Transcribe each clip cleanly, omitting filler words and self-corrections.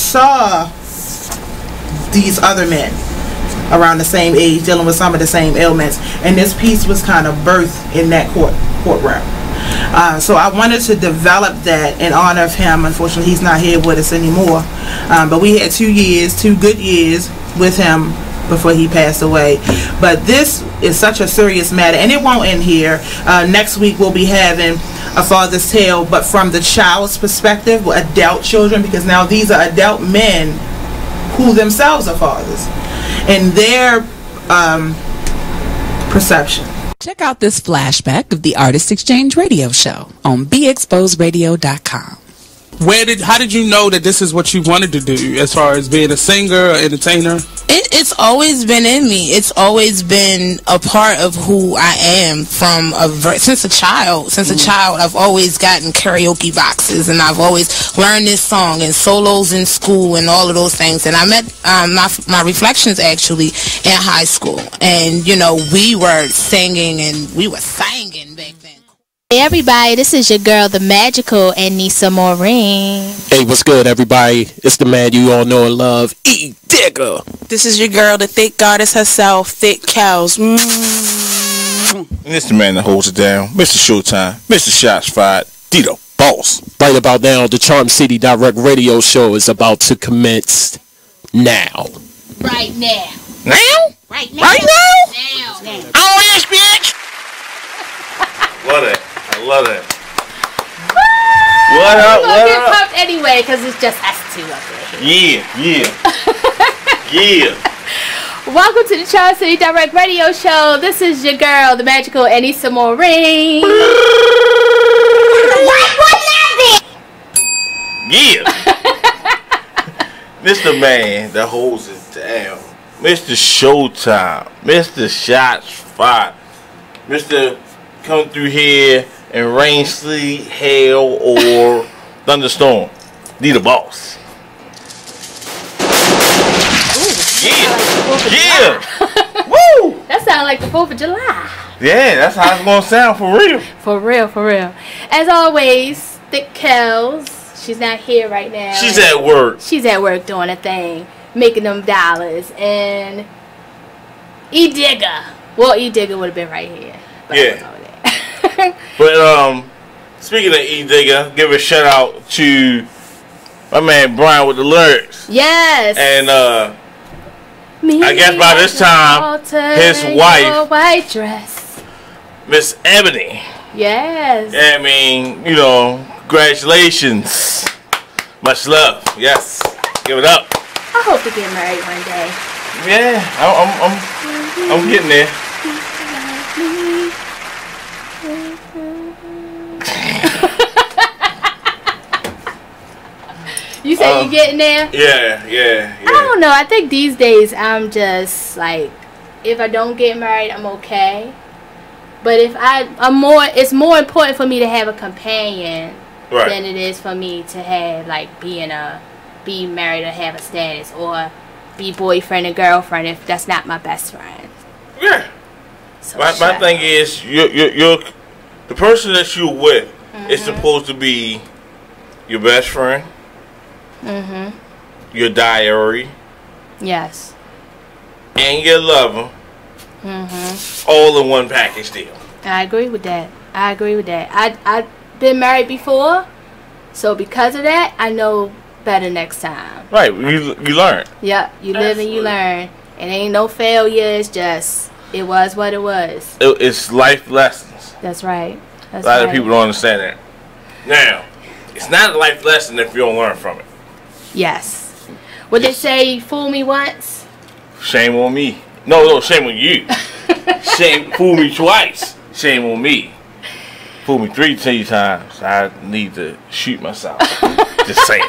saw these other men around the same age dealing with some of the same ailments, and this piece was kind of birthed in that courtroom. So I wanted to develop that in honor of him. Unfortunately, he's not here with us anymore, but we had 2 good years with him before he passed away. But this is such a serious matter, and it won't end here. Next week we'll be having A Father's Tale, but from the child's perspective, adult children, because now these are adult men who themselves are fathers, and their perception. Check out this flashback of the Artist Exchange Radio Show on BeExposedRadio.com. How did you know that this is what you wanted to do as far as being a singer or entertainer? It's always been in me. It's always been a part of who I am since a child. Since a child, I've always gotten karaoke boxes, and I've always learned this song and solos in school and all of those things. And I met my Reflections actually in high school, and we were singing and we were singing back then. Hey everybody, this is your girl, the magical Anissa Maureen. Hey, what's good everybody? It's the man you all know and love, E Digger. This is your girl, the thick goddess herself, Thick Cows. And it's the man that holds it down, Mr. Showtime, Mr. Shots Fired, Dito Boss. Right about now, the Charm City Direct Radio Show is about to commence now. Right now. Now? Right now. Right now? Now. Oh, yes, bitch! Love it. I love it. What up? We're gonna get pumped anyway, because it's just us two up there. Yeah. Welcome to the Charm City Direct Radio Show. This is your girl, the magical Anissa Maureen. Yeah. Mr. Man that holds it down. Mr. Showtime. Mr. Shots Fired. Mr. Come through here and rain, sleet, hail, or thunderstorm. Need a boss. Ooh, yeah. Woo! That sounds like the 4th of July. Yeah, that's how it's gonna sound for real. For real. As always, Thick Kells. She's not here right now. She's at work. She's at work doing a thing, making them dollars. And E Digger. Well, E Digger would have been right here. But yeah. But speaking of E Digger, give a shout out to my man Brian with the lyrics. Yes. And I guess by this time his wife, white dress, Miss Ebony. Yes. I mean, congratulations. Much love. Yes. Give it up. I hope to get married one day. Yeah, I'm getting there. You say you getting there? Yeah. I don't know. I think these days I'm just like, if I don't get married, I'm okay. But if it's more important for me to have a companion than it is for me to have be married or have a status or be boyfriend and girlfriend if that's not my best friend. Yeah. So my thing is, you're the person that you're with is supposed to be your best friend. Your diary. Yes. And your lover. All in one package deal. I agree with that. I've been married before, so because of that, I know better next time. Right. You learn. Yeah. You live and you learn. It ain't no failure. It's just it was what it was. It's life lessons. That's right. A lot of people don't understand that. Now, it's not a life lesson if you don't learn from it. Yes. What they say, fool me once. Shame on me. No, shame on you. Fool me twice. Shame on me. Fool me 3 times. I need to shoot myself. Just saying.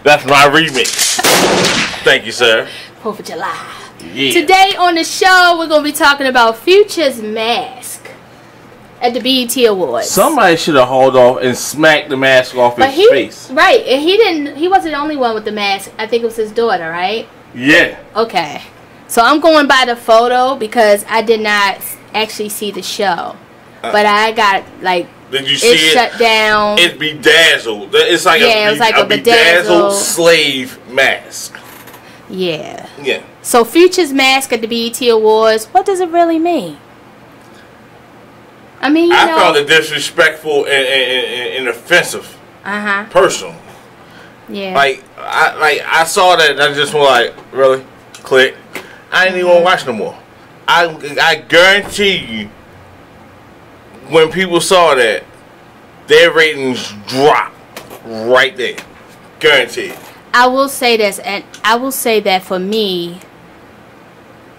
That's my remix. Thank you, sir. 4th of July. Yeah. Today on the show, we're going to be talking about Future's mask at the BET Awards. Somebody should have hauled off and smacked the mask off his face. Right, and he wasn't the only one with the mask. I think it was his daughter, right? Yeah. Okay. So I'm going by the photo because I did not actually see the show. But I got Did you see it? It's shut down. It's bedazzled. It's like it was like a bedazzled slave mask. Yeah. Yeah. So Future's mask at the BET Awards, what does it really mean? I mean, I found it disrespectful and offensive. Personal. Yeah. Like I saw that and I just was like, really? Click. I ain't even want to watch no more. I guarantee you, when people saw that, their ratings dropped right there. Guaranteed. I will say this, and I will say that for me,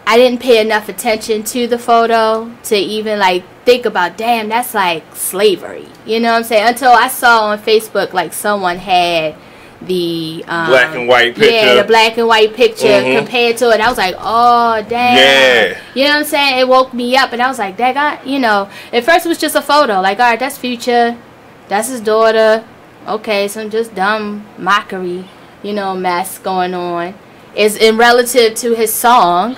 I didn't pay enough attention to the photo to even like think about, damn, that's like slavery. You know what I'm saying? Until I saw on Facebook like someone had the black and white picture. Yeah, the black and white picture compared to it. I was like, oh, damn. Yeah. You know what I'm saying? It woke me up, and I was like, that guy, you know, at first it was just a photo. Like, all right, that's Future. That's his daughter. Okay, some just dumb mockery, you know, mess going on. Is in relative to his song,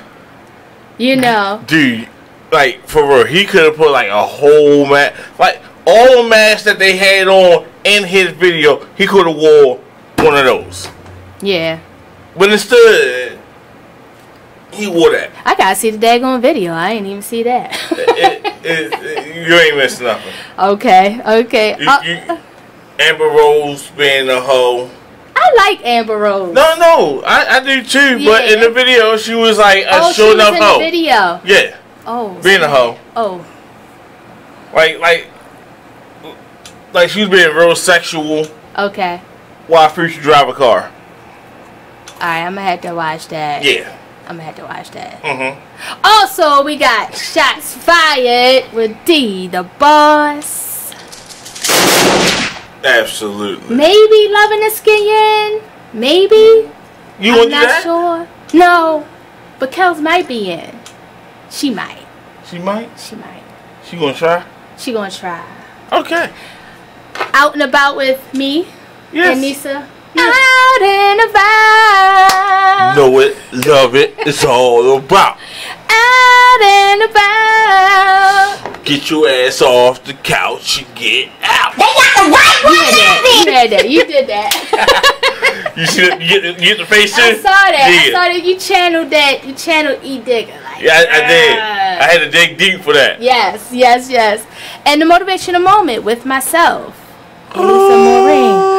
you know. Dude, like, for real, he could have put like a whole mask. Like, all the masks that they had on in his video, he could have wore one of those. Yeah. But instead, he wore that. I gotta see the daggone video. I ain't even see that. You ain't missed nothing. Okay. Amber Rose being a hoe. I like Amber Rose. No, I do too. Yeah. But in the video, she was like a sure enough hoe. In the video. Yeah. Oh. Being a hoe. Oh. Like she was being real sexual. Okay. While Future drive a car. Alright, I'm gonna have to watch that. Yeah. I'm gonna have to watch that. Also, we got Shots Fired with D, the boss. Absolutely. Maybe Loving the Skin. Maybe. You want to do that? I'm not sure. No. But Kels might be in. She might. She might? She might. She gonna try? She gonna try. Okay. Out and About with me. Yes. And Nisa. Yes. Out and About. Know it, love it, it's all about. Out and About. Get your ass off the couch and get out. They got the right one. You had that. You did that. You see that? You get the face too? I saw that. Yeah. I saw that. You channeled that. You channeled E Digger. Like, yeah, I did. I had to dig deep for that. Yes. And the motivational moment with myself. Lisa Maureen.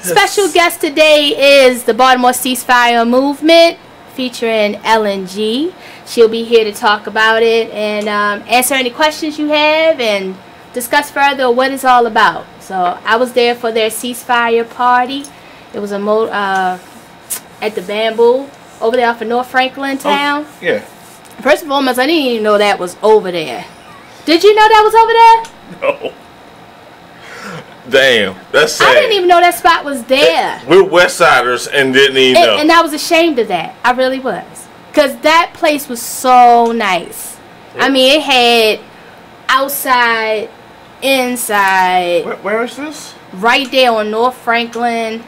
Special guest today is the Baltimore Ceasefire Movement featuring Ellen G. She'll be here to talk about it and answer any questions you have and discuss further what it's all about. So I was there for their ceasefire party. It was at the Bamboo over there off of North Franklin town. Oh, yeah. First and foremost, I didn't even know that was over there. Did you know that was over there? No. Damn, that's sad. I didn't even know that spot was there. We're Westsiders and didn't even know. And I was ashamed of that. I really was. Because that place was so nice. Yeah. I mean, it had outside, inside. Where is this? Right there on North Franklin.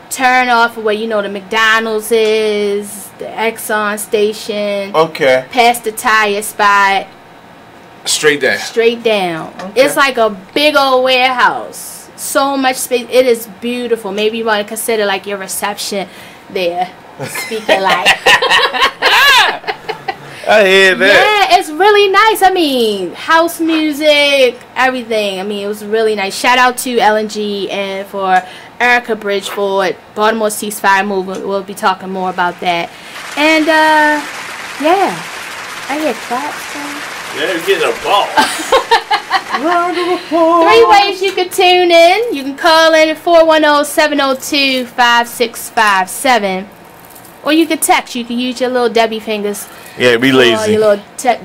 Turn off where, you know, the McDonald's is. The Exxon station. Okay. Past the tire spot. Straight down. Straight down. Okay. It's like a big old warehouse. So much space. It is beautiful. Maybe you want to consider like your reception there. Speaking like. I hear that. Yeah, it's really nice. I mean, house music, everything. I mean, it was really nice. Shout out to LNG and for Erica Bridgeford, Baltimore Ceasefire Movement. We'll be talking more about that. And, yeah. I hear claps, though. Yeah, you're getting a ball. 3 ways you can tune in. You can call in at 410-702-5657. Or you can text. You can use your little Debbie fingers. Yeah, be lazy. Or your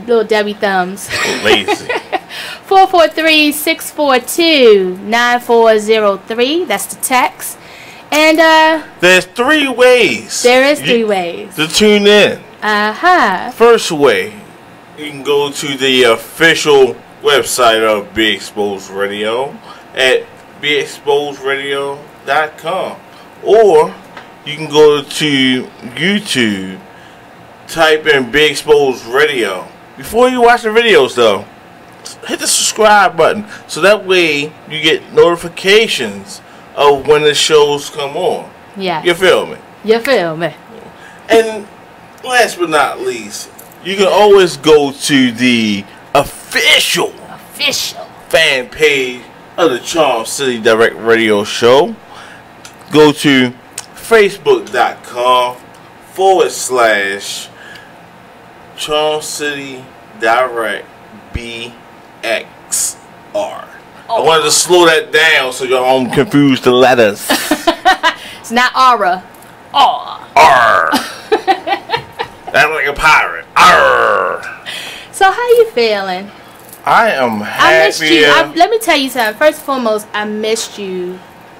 little Debbie thumbs. Lazy. 443-642-9403. That's the text. And there's 3 ways. There is 3 ways to tune in. First way, you can go to the official website of Be Exposed Radio at BeExposedRadio.com, or you can go to YouTube, type in Be Exposed Radio. Before you watch the videos, though, hit the subscribe button so that way you get notifications of when the shows come on. Yeah. You feel me? You feel me? And last but not least, you can always go to the official fan page of the Charm City Direct Radio Show. Go to facebook.com/Charm City Direct BXR. I wanted to slow that down so y'all don't confuse the letters. It's not aura. R. That's like a pirate. R. So how you feeling? I am happy. I missed you. Let me tell you something. First and foremost, I missed you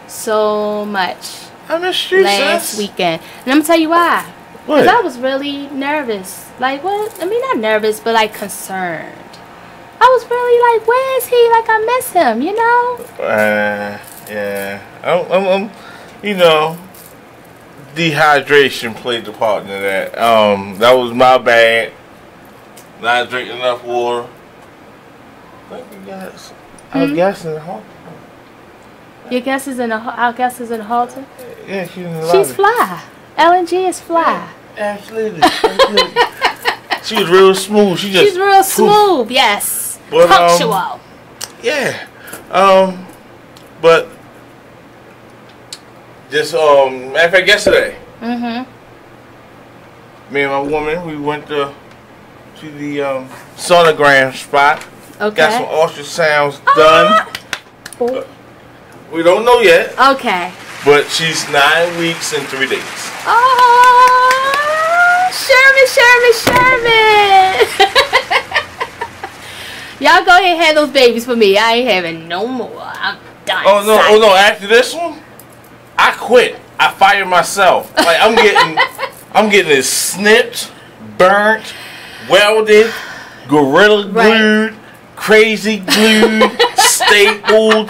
so much. I missed you last weekend, and I'm gonna tell you why. What? Because I was really nervous. Like what? I mean, not nervous, but like concerned. I was really like, where is he? Like I miss him, you know? Yeah. I'm you know, dehydration played the part in that. That was my bad. Not drinking enough water. I think you guys. I was guessing the Halton. Your guess is in a. Our guess is in a Halton. Yeah, she's in the She's lobby. fly. LNG is fly. Yeah, absolutely. She was real smooth. She's real smooth. Yes. But, punctual. Yeah. But just matter of fact, yesterday. Me and my woman, we went to the sonogram spot. Okay. Got some ultrasounds done. We don't know yet. Okay. But she's 9 weeks and 3 days. Oh, Sherman. Y'all go ahead and have those babies for me. I ain't having no more. I'm done. Oh no! After this one, I quit. I fired myself. Like I'm getting it snipped, burnt, welded, gorilla glued, crazy glued, stapled.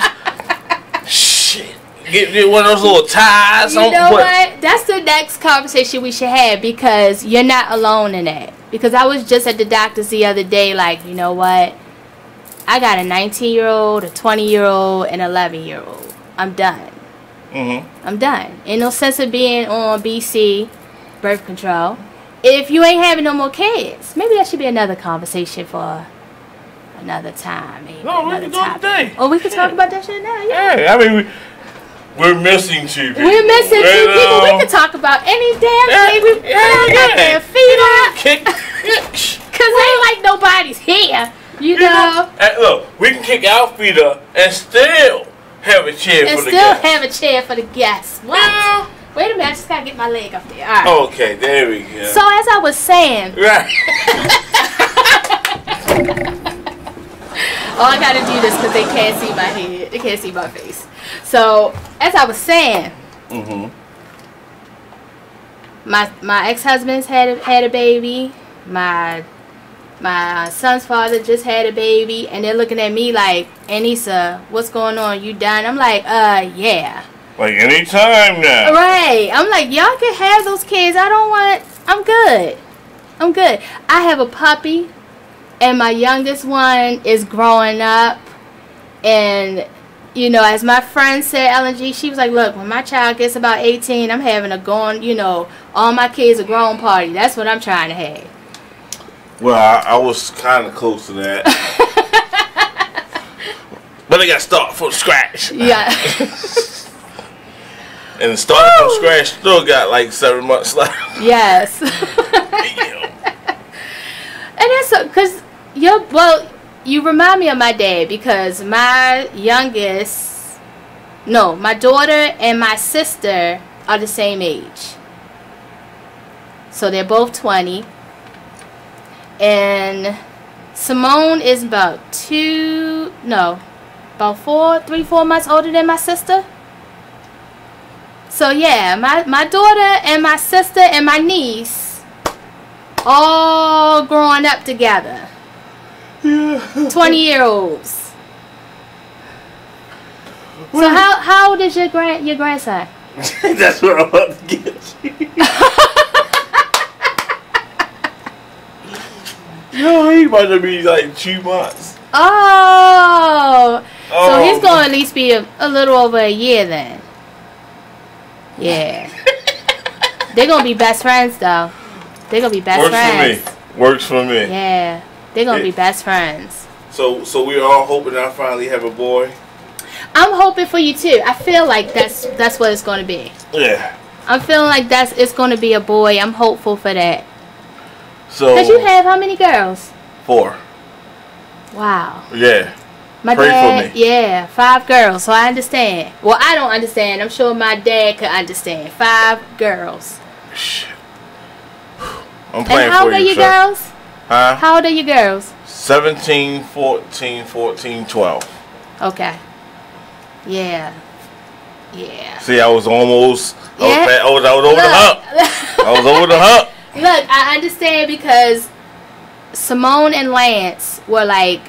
Shit. Get one of those little ties. You know what? That's the next conversation we should have because you're not alone in that. Because I was just at the doctor's the other day, like, you know what? I got a 19-year-old, a 20-year-old, and an 11-year-old. I'm done. I'm done. Ain't no sense of being on BC, birth control, if you ain't having no more kids. Maybe that should be another conversation for another time. Maybe no, we can do it today. Oh, we can talk about that shit now? Yeah, I mean, we're missing 2 people. We're missing 2 people. We can talk about any damn thing. We got their feet up. Because ain't like nobody's here. You know? And look, we can kick our feet up and still have a chair for the guests. And still have a chair for the guests. What? Yeah. Wait a minute, I just gotta get my leg up there. All right. Okay, there we go. So as I was saying. Right. Oh, I gotta do this because they can't see my head. They can't see my face. So as I was saying. My ex-husband's had a baby. My son's father just had a baby, and they're looking at me like, Anissa, what's going on? You done? I'm like, yeah. Like anytime now. Right. I'm like, y'all can have those kids. I'm good. I have a puppy, and my youngest one is growing up, and, you know, as my friend said, LNG, she was like, look, when my child gets about 18, I'm having a all my kids are grown party. That's what I'm trying to have. Well, I was kind of close to that. But I got to start from scratch. Yeah. And starting from scratch still got like 7 months left. Yes. And that's because you remind me of my dad because my daughter and my sister are the same age. So they're both 20. And Simone is about 4 months older than my sister. So yeah, my daughter and my sister and my niece all growing up together. 20-year-olds. So how old is your grandson? That's what I'm about to get you. Yo, he about to be like 2 months. Oh. So he's going to at least be a little over a year then. Yeah. They're going to be best friends, though. They're going to be best friends. Works for me. Yeah. They're going to be best friends. So we're all hoping I finally have a boy? I'm hoping for you, too. I feel like that's what it's going to be. Yeah. I'm feeling like it's going to be a boy. I'm hopeful for that. So. Because you have how many girls? 4. Wow. Yeah. My Pray dad, for me. yeah, 5 girls, so I understand. Well, I don't understand. I'm sure my dad could understand. 5 girls. Shit. I'm playing and how for old are you girls? Huh? How old are you girls? 17, 14, 12. Okay. Yeah. Yeah. See, I was almost. Yeah. I was over the hump. I was over the hump. Look, I understand because Simone and Lance were like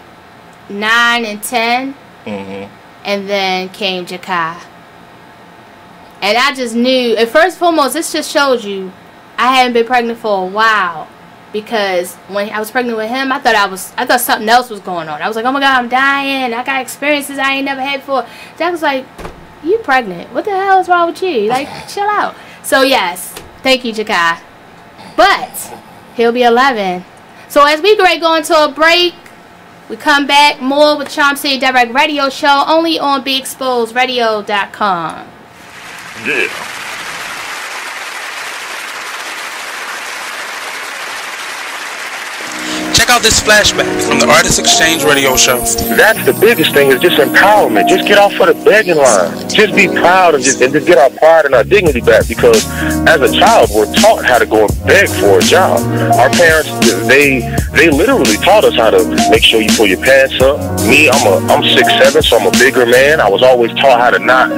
9 and 10, and then came Jakai. And I just knew, and first and foremost, this just shows you I hadn't been pregnant for a while, because when I was pregnant with him, I thought something else was going on. I was like, oh my God, I'm dying. I got experiences I ain't never had before. Jack was like, you pregnant? What the hell is wrong with you? Like, chill out. So yes, thank you, Jakai. But he'll be 11. So as we go into a break, we come back more with Charm City Direct Radio Show only on BeExposedRadio.com. Yeah. Check out this flashback from the Artist Exchange Radio Show. That's the biggest thing, is just empowerment. Just get off of the begging line. Just be proud and just get our pride and our dignity back, because as a child, we're taught how to go and beg for a job. Our parents, they literally taught us how to make sure you pull your pants up. Me, I'm 6'7", so I'm a bigger man. I was always taught how to not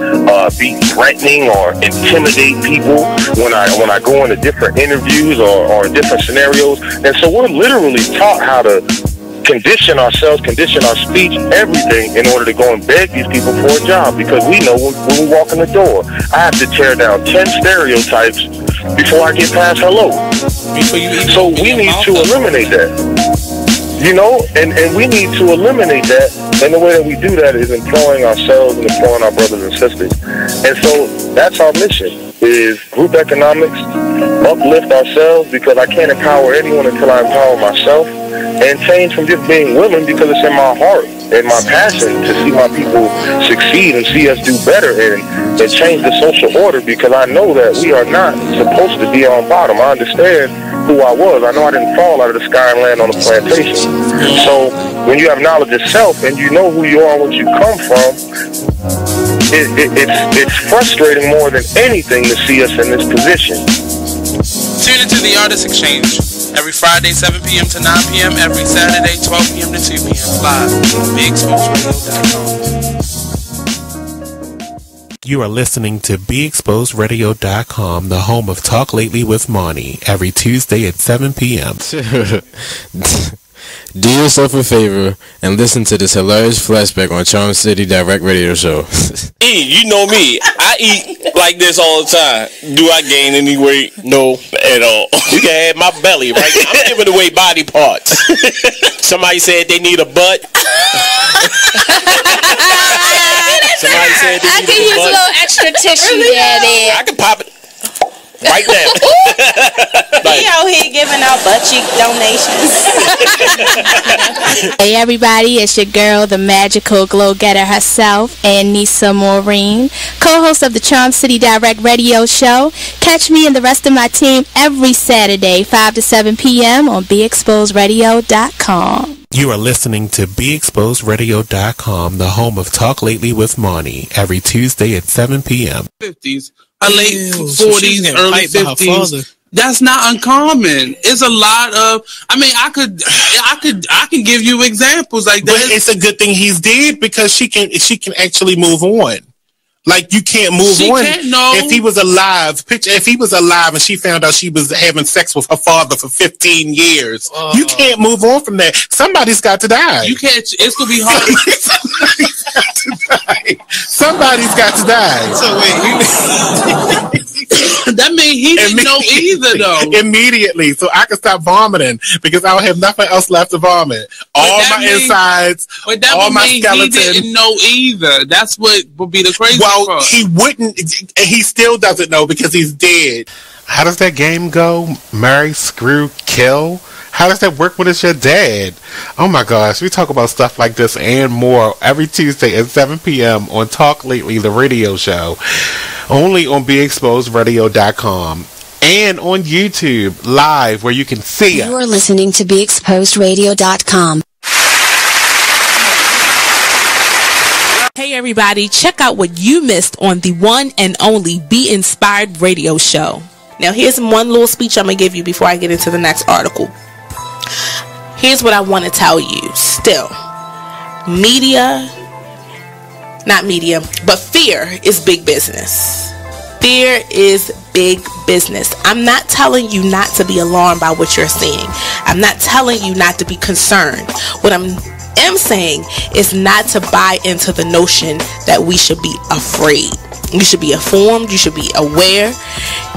be threatening or intimidate people when I go into different interviews or in different scenarios. And so we're literally taught how to condition ourselves, condition our speech, everything, in order to go and beg these people for a job, because we know when we walk in the door, I have to tear down 10 stereotypes before I get past hello. So we need to eliminate that. You know, and we need to eliminate that, and the way that we do that is employing ourselves and employing our brothers and sisters. And so that's our mission, is group economics, uplift ourselves, because I can't empower anyone until I empower myself, and change from just being willing, because it's in my heart and my passion to see my people succeed and see us do better and change the social order, because I know that we are not supposed to be on bottom. I understand who I was. I know I didn't fall out of the sky and land on a plantation. So when you have knowledge of self and you know who you are and what you come from, it's frustrating more than anything to see us in this position. Tune into the Artist Exchange every Friday 7 p.m. to 9 p.m. every Saturday 12 p.m. to 2 p.m. live on BeExposedRadio.com. You are listening to BeExposedRadio.com, the home of Talk Lately with Monty, every Tuesday at 7 p.m. Do yourself a favor and listen to this hilarious flashback on Charm City Direct Radio Show. You know me. I eat like this all the time. Do I gain any weight? No, at all. You can have my belly right now. I'm giving away body parts. Somebody said they need a butt. Somebody said they need a butt. I can use a little extra tissue there. I can pop it. Right now. He out here giving out butt cheek donations. Hey everybody, it's your girl, the magical glow getter herself, Anissa Maureen, co-host of the Charm City Direct Radio Show. Catch me and the rest of my team every Saturday, 5 to 7 p.m. on BeExposedRadio.com. You are listening to BeExposedRadio.com, the home of Talk Lately with Monty, every Tuesday at 7 p.m. 50s, a late 40s, early 50s. That's not uncommon. It's a lot of. I mean, I can give you examples like that. But it's a good thing he's dead, because she can actually move on. Like, you can't move on. If he was alive, if he was alive and she found out she was having sex with her father for 15 years, you can't move on from that. Somebody's got to die. You can't. It's gonna be hard. Somebody's got to die. So wait. That means he didn't know either, though. Immediately, so I could stop vomiting because I would have nothing else left to vomit. All my insides, all my skeleton. He didn't know either. That's what would be the crazy part. Well, he wouldn't. He still doesn't know because he's dead. How does that game go? Marry, screw, kill? How does that work when it's your dad? Oh my gosh, we talk about stuff like this and more every Tuesday at 7 p.m. on Talk Lately, the radio show. Only on BeExposedRadio.com and on YouTube live where you can see us. You are listening to BeExposedRadio.com. Hey everybody, check out what you missed on the one and only Be Inspired radio show. Now here's one little speech I'm going to give you before I get into the next article. Here's what I want to tell you. Still, fear is big business. Fear is big business. I'm not telling you not to be alarmed by what you're seeing. I'm not telling you not to be concerned. What I am saying is not to buy into the notion that we should be afraid. You should be informed. You should be aware.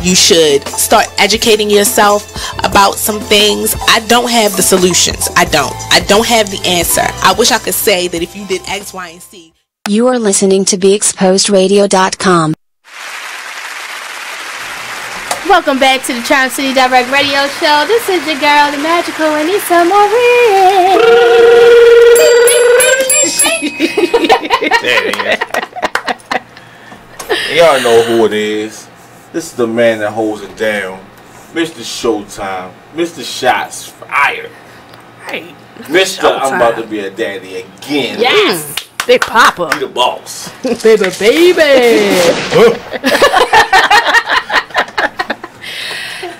You should start educating yourself about some things. I don't have the solutions. I don't have the answer. I wish I could say that if you did X, Y, and Z. You are listening to BeExposedRadio.com. Welcome back to the Charm City Direct Radio Show. This is your girl, the magical Anissa Marie. There it is. Y'all know who it is. This is the man that holds it down. Mr. Showtime. Mr. Shots Fired. Hey, Mr. I'm about to be a daddy again. Yes. Big Papa. Be the boss. baby.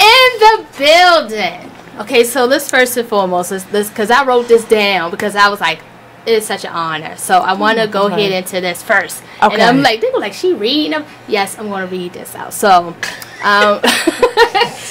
In the building. Okay, so let's first and foremost, this because I wrote this down because I was like, it is such an honor. So I want to go ahead into this first. Okay. And I'm like, they go like, she reading them? Yes, I'm going to read this out. So,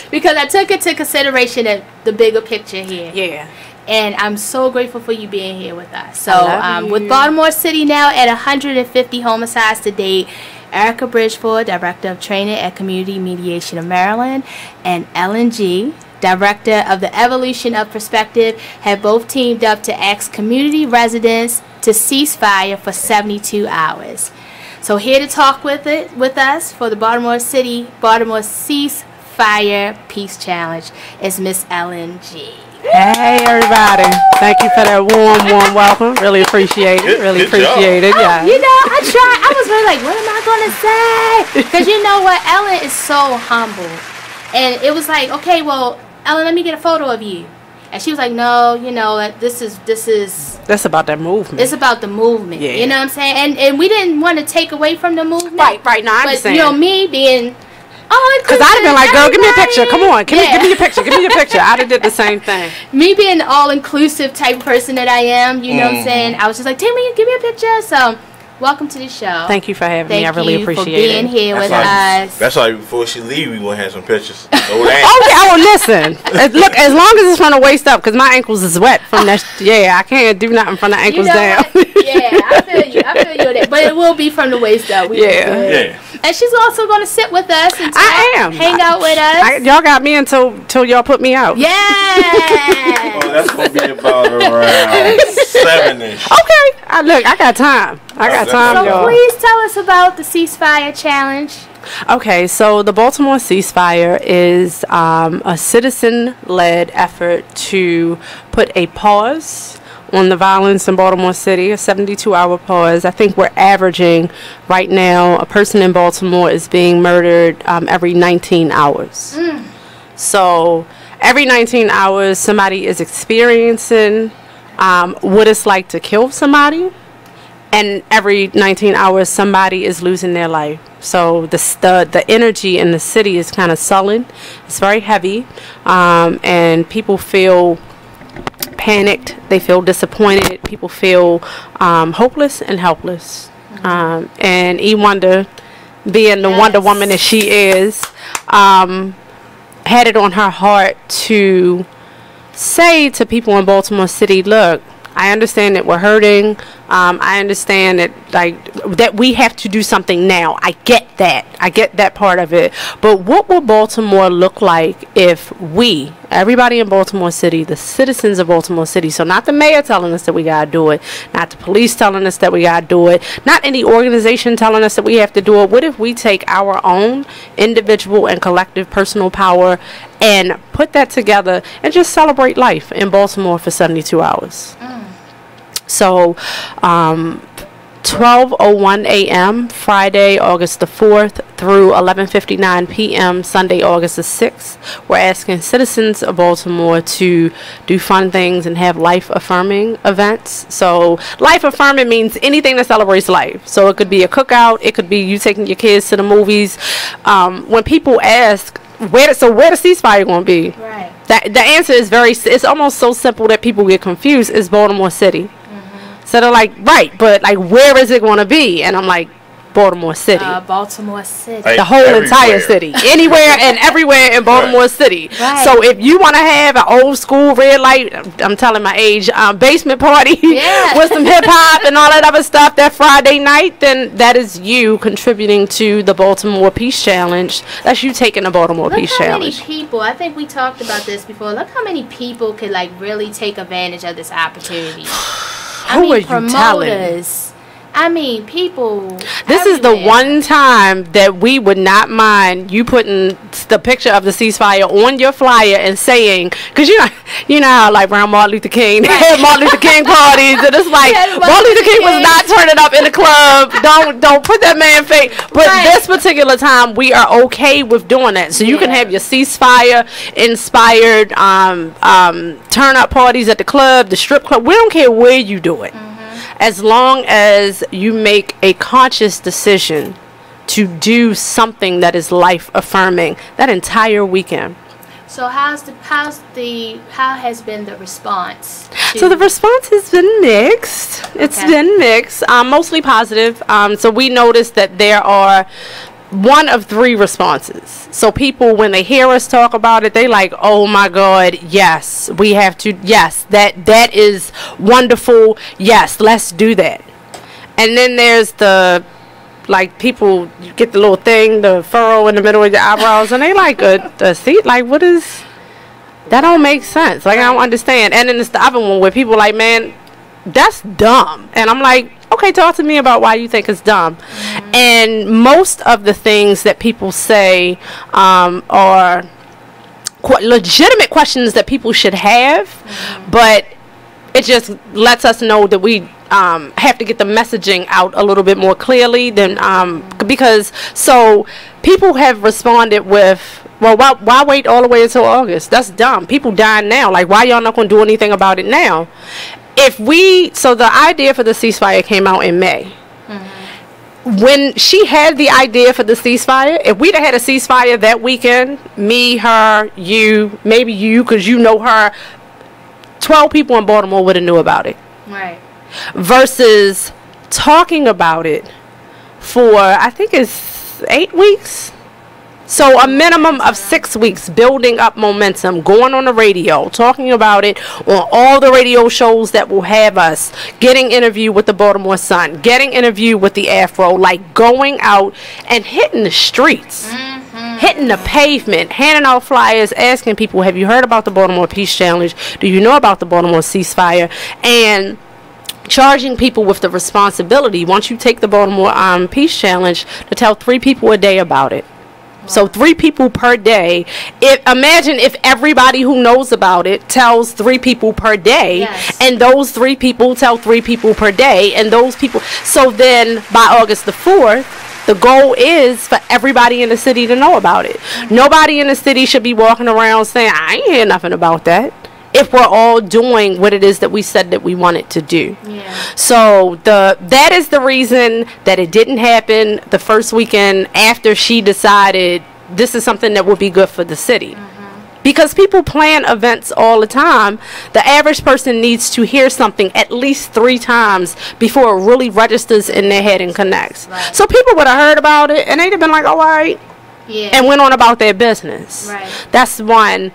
because I took into consideration the bigger picture here. Yeah. And I'm so grateful for you being here with us. So, with Baltimore City now at 150 homicides to date, Erica Bridgeford, Director of Training at Community Mediation of Maryland, and Ellen G., Director of the Evolution of Perspective, have both teamed up to ask community residents to cease fire for 72 hours. So here to talk with us for the Baltimore Cease Fire Peace Challenge is Miss Ellen G. Hey everybody! Thank you for that warm welcome. Really appreciate it. Really appreciate it. Yeah. You know, I tried. I was really like, what am I gonna say? Because you know what, Ellen is so humble, and it was like, okay, well, Ellen, let me get a photo of you. And she was like, no, you know, this is. That's about that movement. It's about the movement. Yeah. You know what I'm saying? And we didn't want to take away from the movement. Right. Now I'm saying. You know, me being. Because I'd have been like, girl, give me a picture. Come on. Give me your picture. Give me your picture. I'd have did the same thing. Me being the all-inclusive type person that I am, you know what I'm saying? I was just like, give me a picture. So, welcome to the show. Thank you for having me. I really appreciate it. Thank you for being here with us. That's why before she leave, we going to have some pictures. Listen. Look, as long as it's from the waist up, because my ankles is wet from that. Yeah, I can't do nothing from the ankles down. Yeah, I feel you. That. But it will be from the waist up. Yeah. And she's also going to sit with us and hang out with us. Y'all got me until y'all put me out. Yeah. That's going to be about around 7-ish. Okay. I got time. So please tell us about the Ceasefire Challenge. Okay, so the Baltimore Ceasefire is a citizen-led effort to put a pause on the violence in Baltimore City, a 72-hour pause. I think we're averaging right now, a person in Baltimore is being murdered every 19 hours. So every 19 hours, somebody is experiencing what it's like to kill somebody. And every 19 hours, somebody is losing their life. So the energy in the city is kind of sullen. It's very heavy. And people feel panicked. They feel disappointed. People feel hopeless and helpless. And E. Wonder, being the Wonder Woman that she is, had it on her heart to say to people in Baltimore City, look, I understand that we're hurting, I understand that we have to do something now. I get that part of it. But what will Baltimore look like if we, everybody in Baltimore City, the citizens of Baltimore City, so not the mayor telling us that we gotta do it, not the police telling us that we gotta do it, not any organization telling us that we have to do it. What if we take our own individual and collective personal power and put that together and just celebrate life in Baltimore for 72 hours? So, 12:01 a.m. Friday, August the 4th through 11:59 p.m. Sunday, August the 6th. We're asking citizens of Baltimore to do fun things and have life-affirming events. So, life-affirming means anything that celebrates life. So, it could be a cookout. It could be you taking your kids to the movies. When people ask, where the ceasefire going to be? Right. The answer is it's almost so simple that people get confused. It's Baltimore City. So they're like, right, but like, where is it going to be? And I'm like, Baltimore City. Baltimore City. The whole entire city. Anywhere and everywhere in Baltimore City. Right. So if you want to have an old school red light, I'm telling my age, basement party with some hip hop and all that other stuff that Friday night, then that is you contributing to the Baltimore Peace Challenge. That's you taking the Baltimore Peace Challenge. Look how many people, I think we talked about this before, look how many people could like really take advantage of this opportunity. Who are you telling? I mean, people. This is the one time that we would not mind you putting the picture of the ceasefire on your flyer and saying, because you know how like around Martin Luther King, they had Martin Luther King parties, and it's like Martin Luther King was not turning up in the club. Don't put that man face. But this particular time, we are okay with doing that. So you can have your ceasefire inspired turn up parties at the club, the strip club. We don't care where you do it. As long as you make a conscious decision to do something that is life affirming that entire weekend. So how has been the response? So the response has been mixed. It's been mixed, mostly positive. So we noticed that there are one of three responses. So people, when they hear us talk about it, they like, oh my God, yes, we have to, yes, that is wonderful, yes, let's do that. And then there's the, like, people, you get the little thing, the furrow in the middle of your eyebrows, and they like a seat, like, what is, that don't make sense, like, I don't understand. And then it's the other one where people like, man, that's dumb. And I'm like, okay, talk to me about why you think it's dumb. And most of the things that people say are legitimate questions that people should have, but it just lets us know that we have to get the messaging out a little bit more clearly than because so people have responded with, well, why wait all the way until August? That's dumb. People dying now. Like, why y'all not going to do anything about it now? So the idea for the ceasefire came out in May. When she had the idea for the ceasefire, if we'd have had a ceasefire that weekend, me, her, you, maybe you, because you know her, 12 people in Baltimore would have knew about it. Right. Versus talking about it for, I think it's 8 weeks. So a minimum of 6 weeks, building up momentum, going on the radio, talking about it on all the radio shows that will have us, getting interview with the Baltimore Sun, getting interview with the Afro, like going out and hitting the streets, hitting the pavement, handing out flyers, asking people, have you heard about the Baltimore Peace Challenge? Do you know about the Baltimore ceasefire? And charging people with the responsibility, once you take the Baltimore Peace Challenge, to tell 3 people a day about it. So 3 people per day. Imagine if everybody who knows about it tells 3 people per day, and those 3 people tell 3 people per day, and those people. So then by August the 4th, the goal is for everybody in the city to know about it. Nobody in the city should be walking around saying, I ain't hear nothing about that, if we're all doing what it is that we said that we wanted to do. So that is the reason that it didn't happen the first weekend after she decided this is something that would be good for the city. Because people plan events all the time. The average person needs to hear something at least 3 times before it really registers in their head and connects. So people would have heard about it and they'd have been like, oh, all right, and went on about their business. That's one.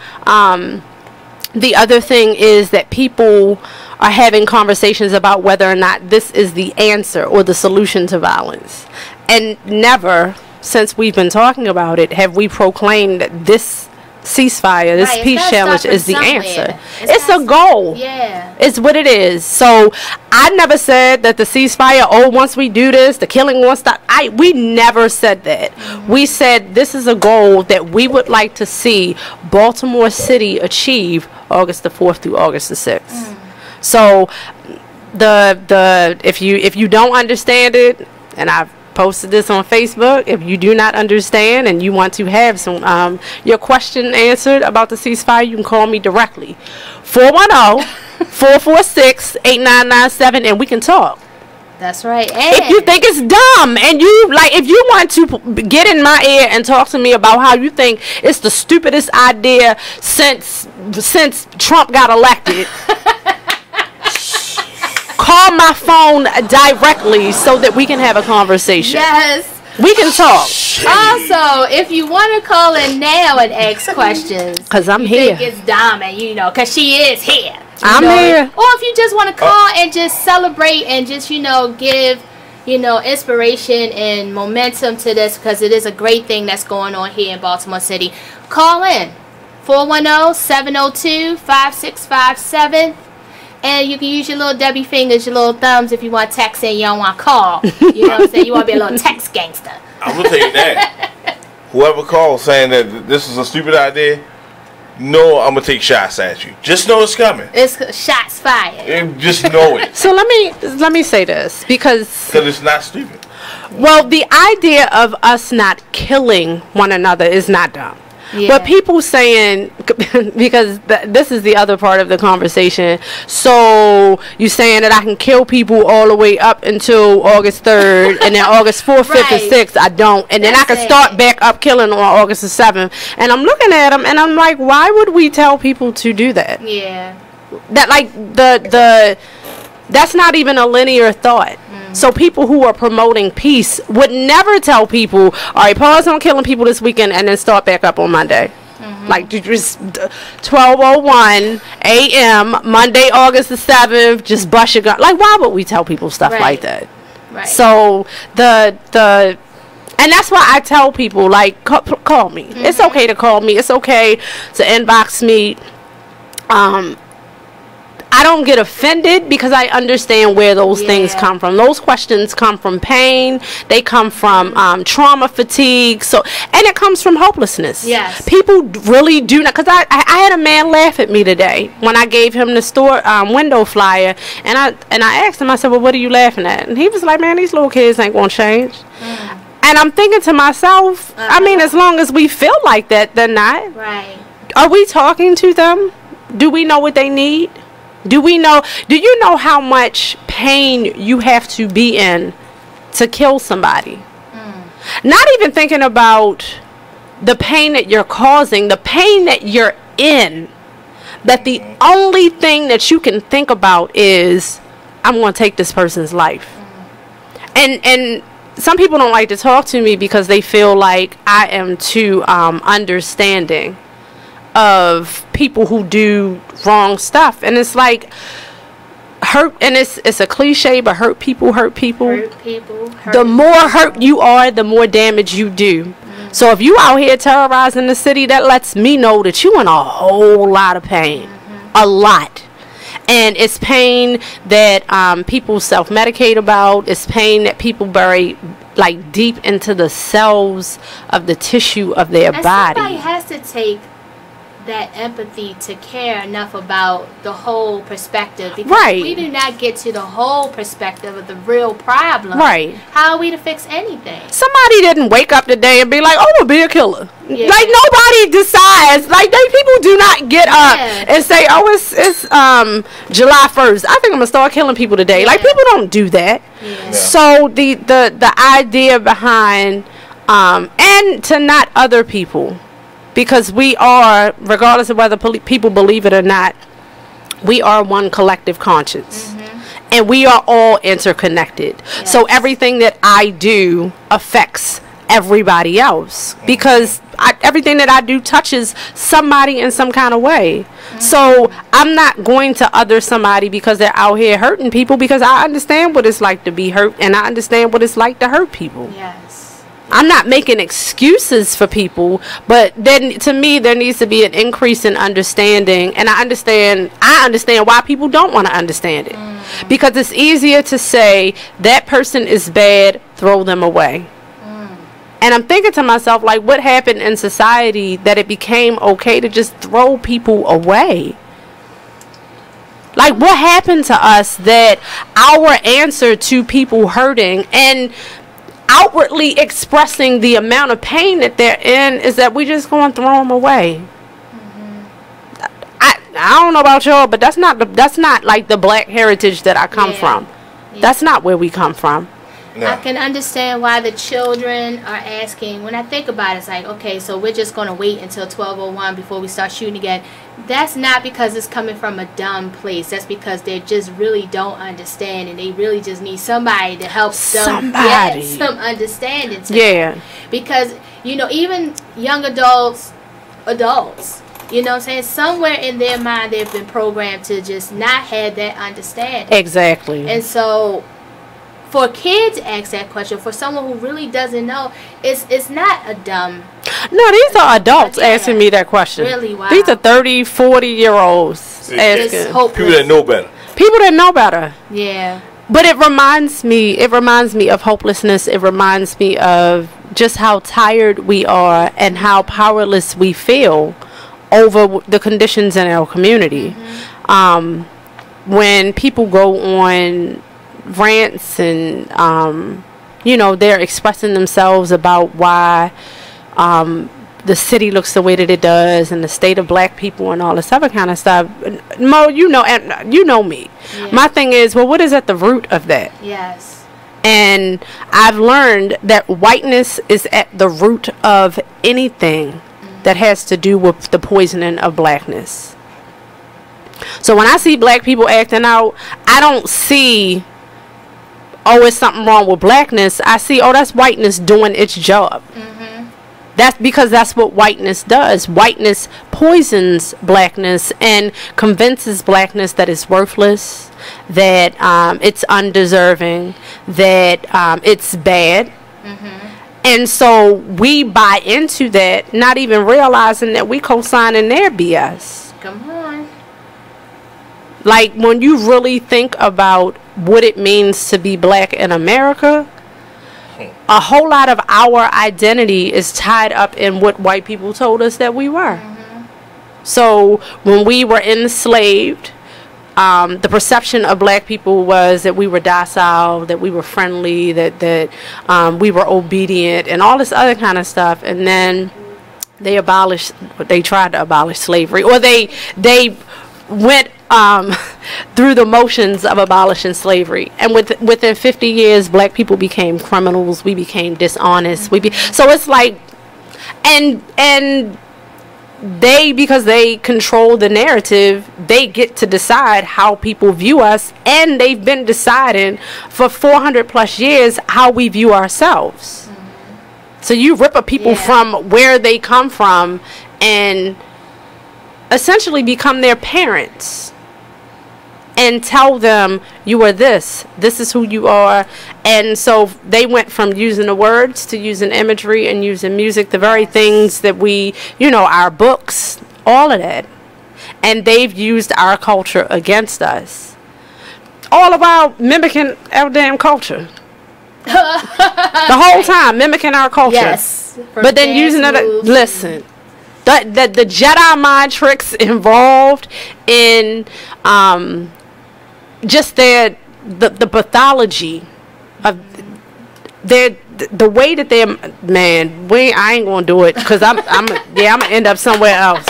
The other thing is that people are having conversations about whether or not this is the answer or the solution to violence. And never, since we've been talking about it, have we proclaimed that this ceasefire, this peace challenge is the answer. It's a goal. Yeah. It's what it is. So I never said that the ceasefire, once we do this, the killing won't stop. We never said that. We said this is a goal that we would like to see Baltimore City achieve August the 4th through August the 6th. So if you don't understand it, and I've posted this on Facebook, if you do not understand and you want to have some your question answered about the ceasefire, you can call me directly, 410-446-8997, and we can talk. That's right. And if you think it's dumb, and if you want to get in my ear and talk to me about how you think it's the stupidest idea since Trump got elected, call my phone directly so that we can have a conversation. Yes. We can talk. Also, if you want to call in now and ask questions, because I'm here. Think it's dumb, and because she is here. I'm here. Or if you just want to call and just celebrate and just give inspiration and momentum to this, because it is a great thing that's going on here in Baltimore City. Call in 410-702-5657. And you can use your little Debbie fingers, your little thumbs if you want to text and you don't want to call. You know what I'm saying? You want to be a little text gangster. I'm going to tell you that. Whoever calls saying that this is a stupid idea, I'm going to take shots at you. Just know it's coming. It's shots fired. Just know it. So let me say this, because it's not stupid. Well, the idea of us not killing one another is not dumb. Yeah. But people saying, because this is the other part of the conversation, so you saying that I can kill people all the way up until August 3rd, and then August 4th, 5th, and 6th, I don't. And then I can start back up killing on August the 7th. And I'm looking at them, and I'm like, why would we tell people to do that? Yeah. That, that's not even a linear thought. So people who are promoting peace would never tell people, all right, pause on killing people this weekend and then start back up on Monday. Like, just 12:01 a.m. Monday, August the 7th, just bust your gun. Like, why would we tell people stuff like that? Right. So and that's why I tell people, like, call me. It's okay to call me. It's okay to inbox me. I don't get offended because I understand where those things come from. Those questions come from pain. They come from trauma, fatigue. And it comes from hopelessness. Yes. People really do not. Because I had a man laugh at me today when I gave him the store window flyer, and I asked him. I said, "Well, what are you laughing at?" And he was like, "Man, these little kids ain't gonna change." And I'm thinking to myself, I mean, as long as we feel like that, they're not. Right. Are we talking to them? Do we know what they need? Do you know how much pain you have to be in to kill somebody? Not even thinking about the pain that you're causing, the pain that you're in, that the only thing that you can think about is, I'm going to take this person's life. And some people don't like to talk to me because they feel like I am too understanding of people who do wrong stuff. And it's like, hurt, and it's a cliche, but hurt people hurt people. The more hurt you are, the more damage you do. So if you out here terrorizing the city, that lets me know that you in a whole lot of pain. A lot. And it's pain that people self-medicate about. It's pain that people bury like deep into the cells of the tissue of their body. Somebody has to take that empathy to care enough about the whole perspective, because we do not get to the whole perspective of the real problem. How are we to fix anything? Somebody didn't wake up today and be like, "Oh, I'm gonna be a killer." Like, nobody decides. Like, people do not get up and say, "Oh, it's July 1st. I think I'm gonna start killing people today." Like, people don't do that. So the idea behind and to not other people. Because we are, regardless of whether people believe it or not, we are one collective conscience. And we are all interconnected. So everything that I do affects everybody else, because everything that I do touches somebody in some kind of way. So I'm not going to other somebody because they're out here hurting people, because I understand what it's like to be hurt, and I understand what it's like to hurt people. Yes. I'm not making excuses for people, but then to me there needs to be an increase in understanding, and I understand why people don't want to understand it. Because it's easier to say that person is bad, throw them away. And I'm thinking to myself, like, what happened in society that it became okay to just throw people away? Like, what happened to us that our answer to people hurting and outwardly expressing the amount of pain that they're in is that we just going to throw them away? I don't know about y'all, but that's not like the black heritage that I come from. That's not where we come from. No. I can understand why the children are asking. When I think about it, it's like, okay, so we're just going to wait until 12:01 before we start shooting again. That's not because it's coming from a dumb place. That's because they just really don't understand, and they really just need somebody to help them get some understanding to them. Because, you know, even young adults, you know what I'm saying, somewhere in their mind they've been programmed to just not have that understanding. Exactly. And so for a kid to ask that question, for someone who really doesn't know, it's not a dumb... No, these are adults asking me that question. Really? Wow. These are 30, 40-year-olds asking. People that know better. People that know better. Yeah. But it reminds me of hopelessness. It reminds me of just how tired we are and how powerless we feel over the conditions in our community. When people go on rants and you know, they're expressing themselves about why the city looks the way that it does, and the state of black people and all this other kind of stuff. Mo, you know, and you know me. My thing is, well, what is at the root of that? Yes. And I've learned that whiteness is at the root of anything that has to do with the poisoning of blackness. So when I see black people acting out, I don't see, oh, it's something wrong with blackness. I see, oh, that's whiteness doing its job. That's because that's what whiteness does. Whiteness poisons blackness and convinces blackness that it's worthless, that it's undeserving, that it's bad. And so we buy into that, not even realizing that we co-signing their BS. Come on. Like, when you really think about what it means to be black in America, a whole lot of our identity is tied up in what white people told us that we were. So when we were enslaved, the perception of black people was that we were docile, that we were friendly, that we were obedient, and all this other kind of stuff. And then they tried to abolish slavery, or they went through the motions of abolishing slavery, and within 50 years black people became criminals, we became dishonest, so it's like, and they, because they control the narrative, they get to decide how people view us, and they've been deciding for 400 plus years how we view ourselves. So you rip a people from where they come from and essentially become their parents and tell them, you are this is who you are. And so they went from using the words to using imagery and using music, the very things that we, you know, our books, all of that. And they've used our culture against us, all about mimicking our damn culture. The whole time mimicking our culture. Yes. But then using it, listen, the Jedi mind tricks involved in just the pathology of the way that they're, man, I ain't gonna do it, because I'm gonna end up somewhere else.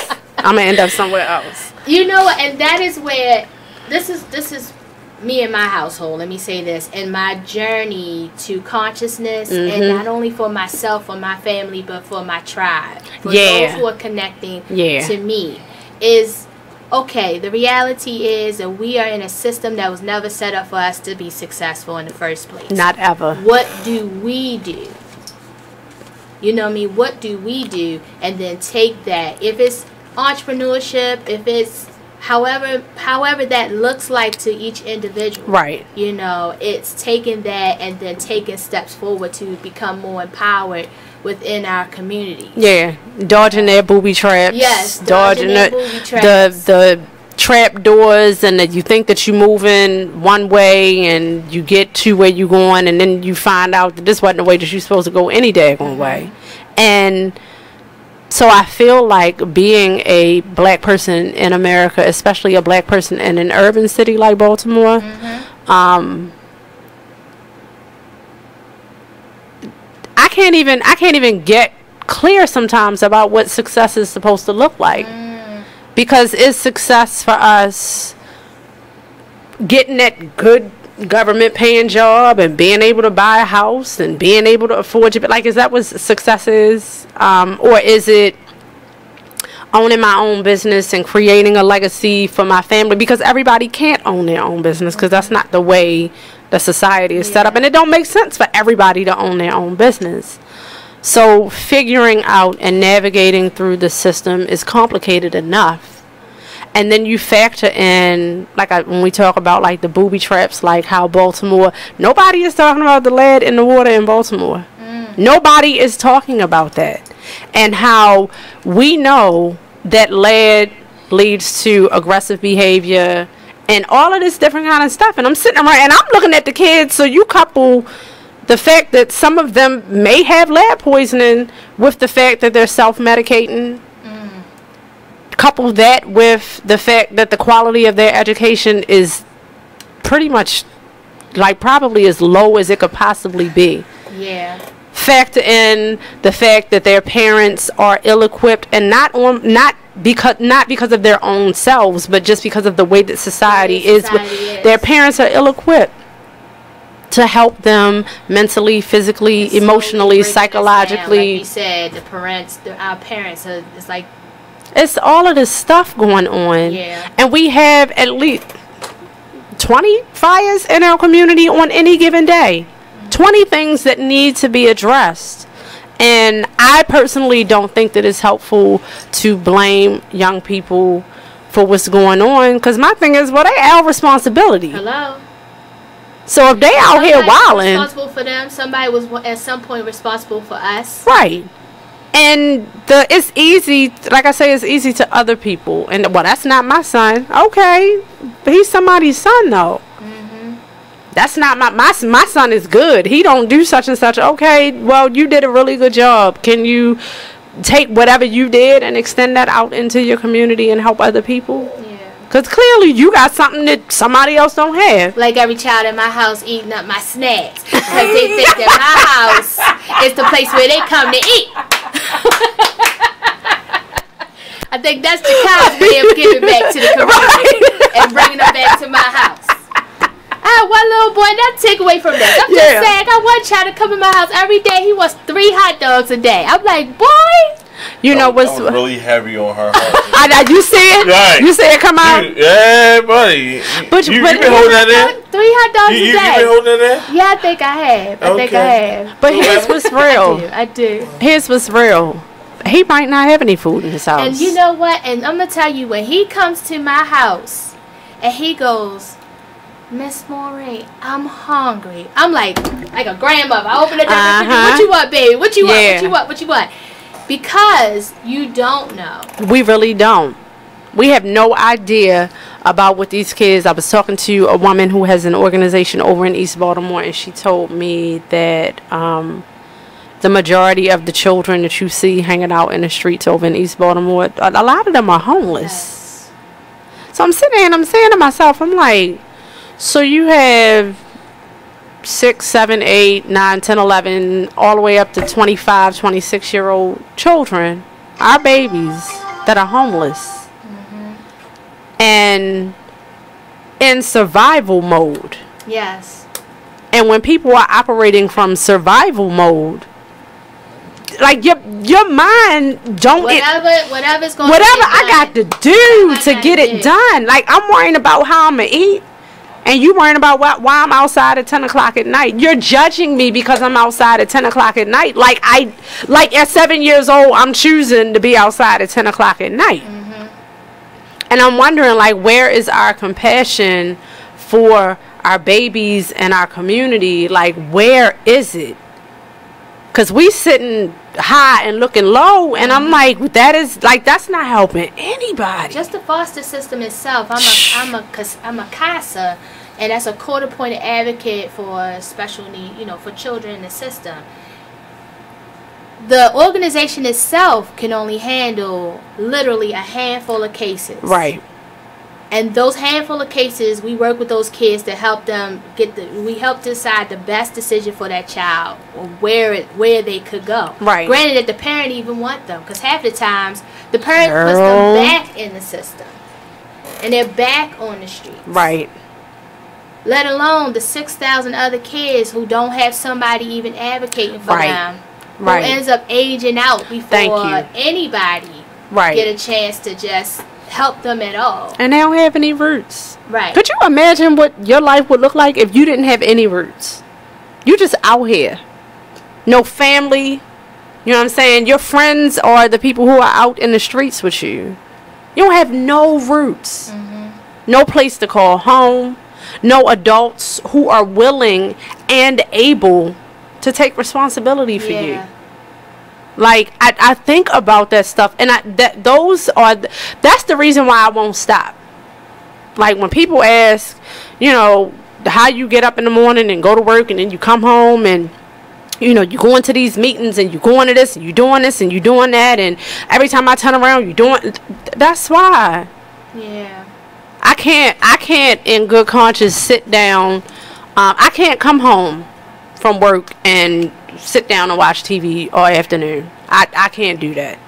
You know, and that is where this is me and my household, let me say this, and my journey to consciousness, and not only for myself or my family, but for my tribe, for those who are connecting to me, is, okay, the reality is that we are in a system that was never set up for us to be successful in the first place. Not ever. What do we do? You know what I mean? What do we do? And then take that. If it's entrepreneurship, if it's however that looks like to each individual. Right. You know, it's taking that and then taking steps forward to become more empowered within our community. Yeah. Dodging their booby traps. Yes. Dodging the trap doors, and that you think that you're moving one way and you get to where you're going, and then you find out that this wasn't the way that you're supposed to go any daggone way. And so I feel like being a black person in America, especially a black person in an urban city like Baltimore, I can't even get clear sometimes about what success is supposed to look like. Because is success for us getting that good government paying job and being able to buy a house and being able to afford it? Like, is that what success is? Or is it owning my own business and creating a legacy for my family? Because everybody can't own their own business, because that's not the way the society is set up. And it don't make sense for everybody to own their own business. So figuring out and navigating through the system is complicated enough. And then you factor in, like when we talk about like the booby traps, like how Baltimore, nobody is talking about the lead in the water in Baltimore. Nobody is talking about that. And how we know that lead leads to aggressive behavior and all of this different kind of stuff. And I'm sitting around and I'm looking at the kids, so you couple the fact that some of them may have lead poisoning with the fact that they're self-medicating. Couple that with the fact that the quality of their education is pretty much like probably as low as it could possibly be. Yeah. Factor in the fact that their parents are ill-equipped, and not because of their own selves, but just because of the way that society is. Their parents are ill-equipped to help them mentally, physically, emotionally, psychologically. Like you said, our parents, it's like it's all of this stuff going on. Yeah. And we have at least 20 fires in our community on any given day. 20 things that need to be addressed. And I personally don't think that it's helpful to blame young people for what's going on, because my thing is, well, they our responsibility. Hello. So if they out here wilding, responsible for them, somebody was at some point responsible for us. Right. And it's easy, like I say, it's easy to other people. And, well, that's not my son. Okay. But he's somebody's son, though. That's not my son is good. He don't do such and such. Okay, well, you did a really good job. Can you take whatever you did and extend that out into your community and help other people? Yeah. Because clearly you got something that somebody else don't have. Like every child in my house eating up my snacks. Because they think that my house is the place where they come to eat. I think that's the Chicago's way of giving back to the community and bringing them back to my house. I had one little boy, that take away from that. I'm just saying, I got one child to come in my house every day. He wants 3 hot dogs a day. I'm like, boy. You know what's really heavy on her heart. You see it? Right. You see it come out? Yeah, buddy. But you been holding that in? 3 hot dogs a day. You been holding that in? Yeah, I think I have. I think I have. But here's what's real. I do. Here's what's real. He might not have any food in his house. And you know what? And I'm going to tell you, when he comes to my house and he goes, Miss Maureen, I'm hungry. I'm like a grandmother. I open the door. What you want, baby? What you want? What you want? What you want? Because you don't know. We really don't. We have no idea about what these kids. I was talking to a woman who has an organization over in East Baltimore, and she told me that the majority of the children that you see hanging out in the streets over in East Baltimore, a lot of them are homeless. Yes. So I'm sitting there and I'm saying to myself, I'm like, so you have 6, 7, 8, 9, 10, 11, all the way up to 25, 26-year-old children, our babies, that are homeless. And in survival mode. Yes. And when people are operating from survival mode, like your mind don't whatever's going whatever I got to do to get it done. Like, I'm worrying about how I'm gonna eat. And you worrying about why I'm outside at 10 o'clock at night. You're judging me because I'm outside at 10 o'clock at night. Like at 7 years old, I'm choosing to be outside at 10 o'clock at night. And I'm wondering, like, where is our compassion for our babies and our community? Like, where is it? Because we sitting high and looking low, and I'm like, that's not helping anybody. Just the foster system itself. I'm a CASA, and that's a court-appointed advocate for special need, for children in the system. The organization itself can only handle literally a handful of cases. Right. And those handful of cases, we work with those kids to help them we help decide the best decision for that child, or where they could go. Right. Granted that the parent even want them, because half the times the parent puts them back in the system, and they're back on the streets. Right. Let alone the 6,000 other kids who don't have somebody even advocating for them, who ends up aging out before anybody get a chance to just help them at all. And they don't have any roots. Right. Could you imagine what your life would look like if you didn't have any roots? You just out here. No family. You know what I'm saying? Your friends are the people who are out in the streets with you. You don't have no roots. No place to call home. No adults who are willing and able to take responsibility for you. Like, I think about that stuff, and that's the reason why I won't stop. Like, when people ask, how you get up in the morning and go to work, and then you come home, and you go into these meetings, and you going to this, and you doing this, and you doing that, and every time I turn around, you doing. That's why. Yeah. I can't in good conscience sit down. I can't come home from work and sit down and watch TV all afternoon. I can't do that.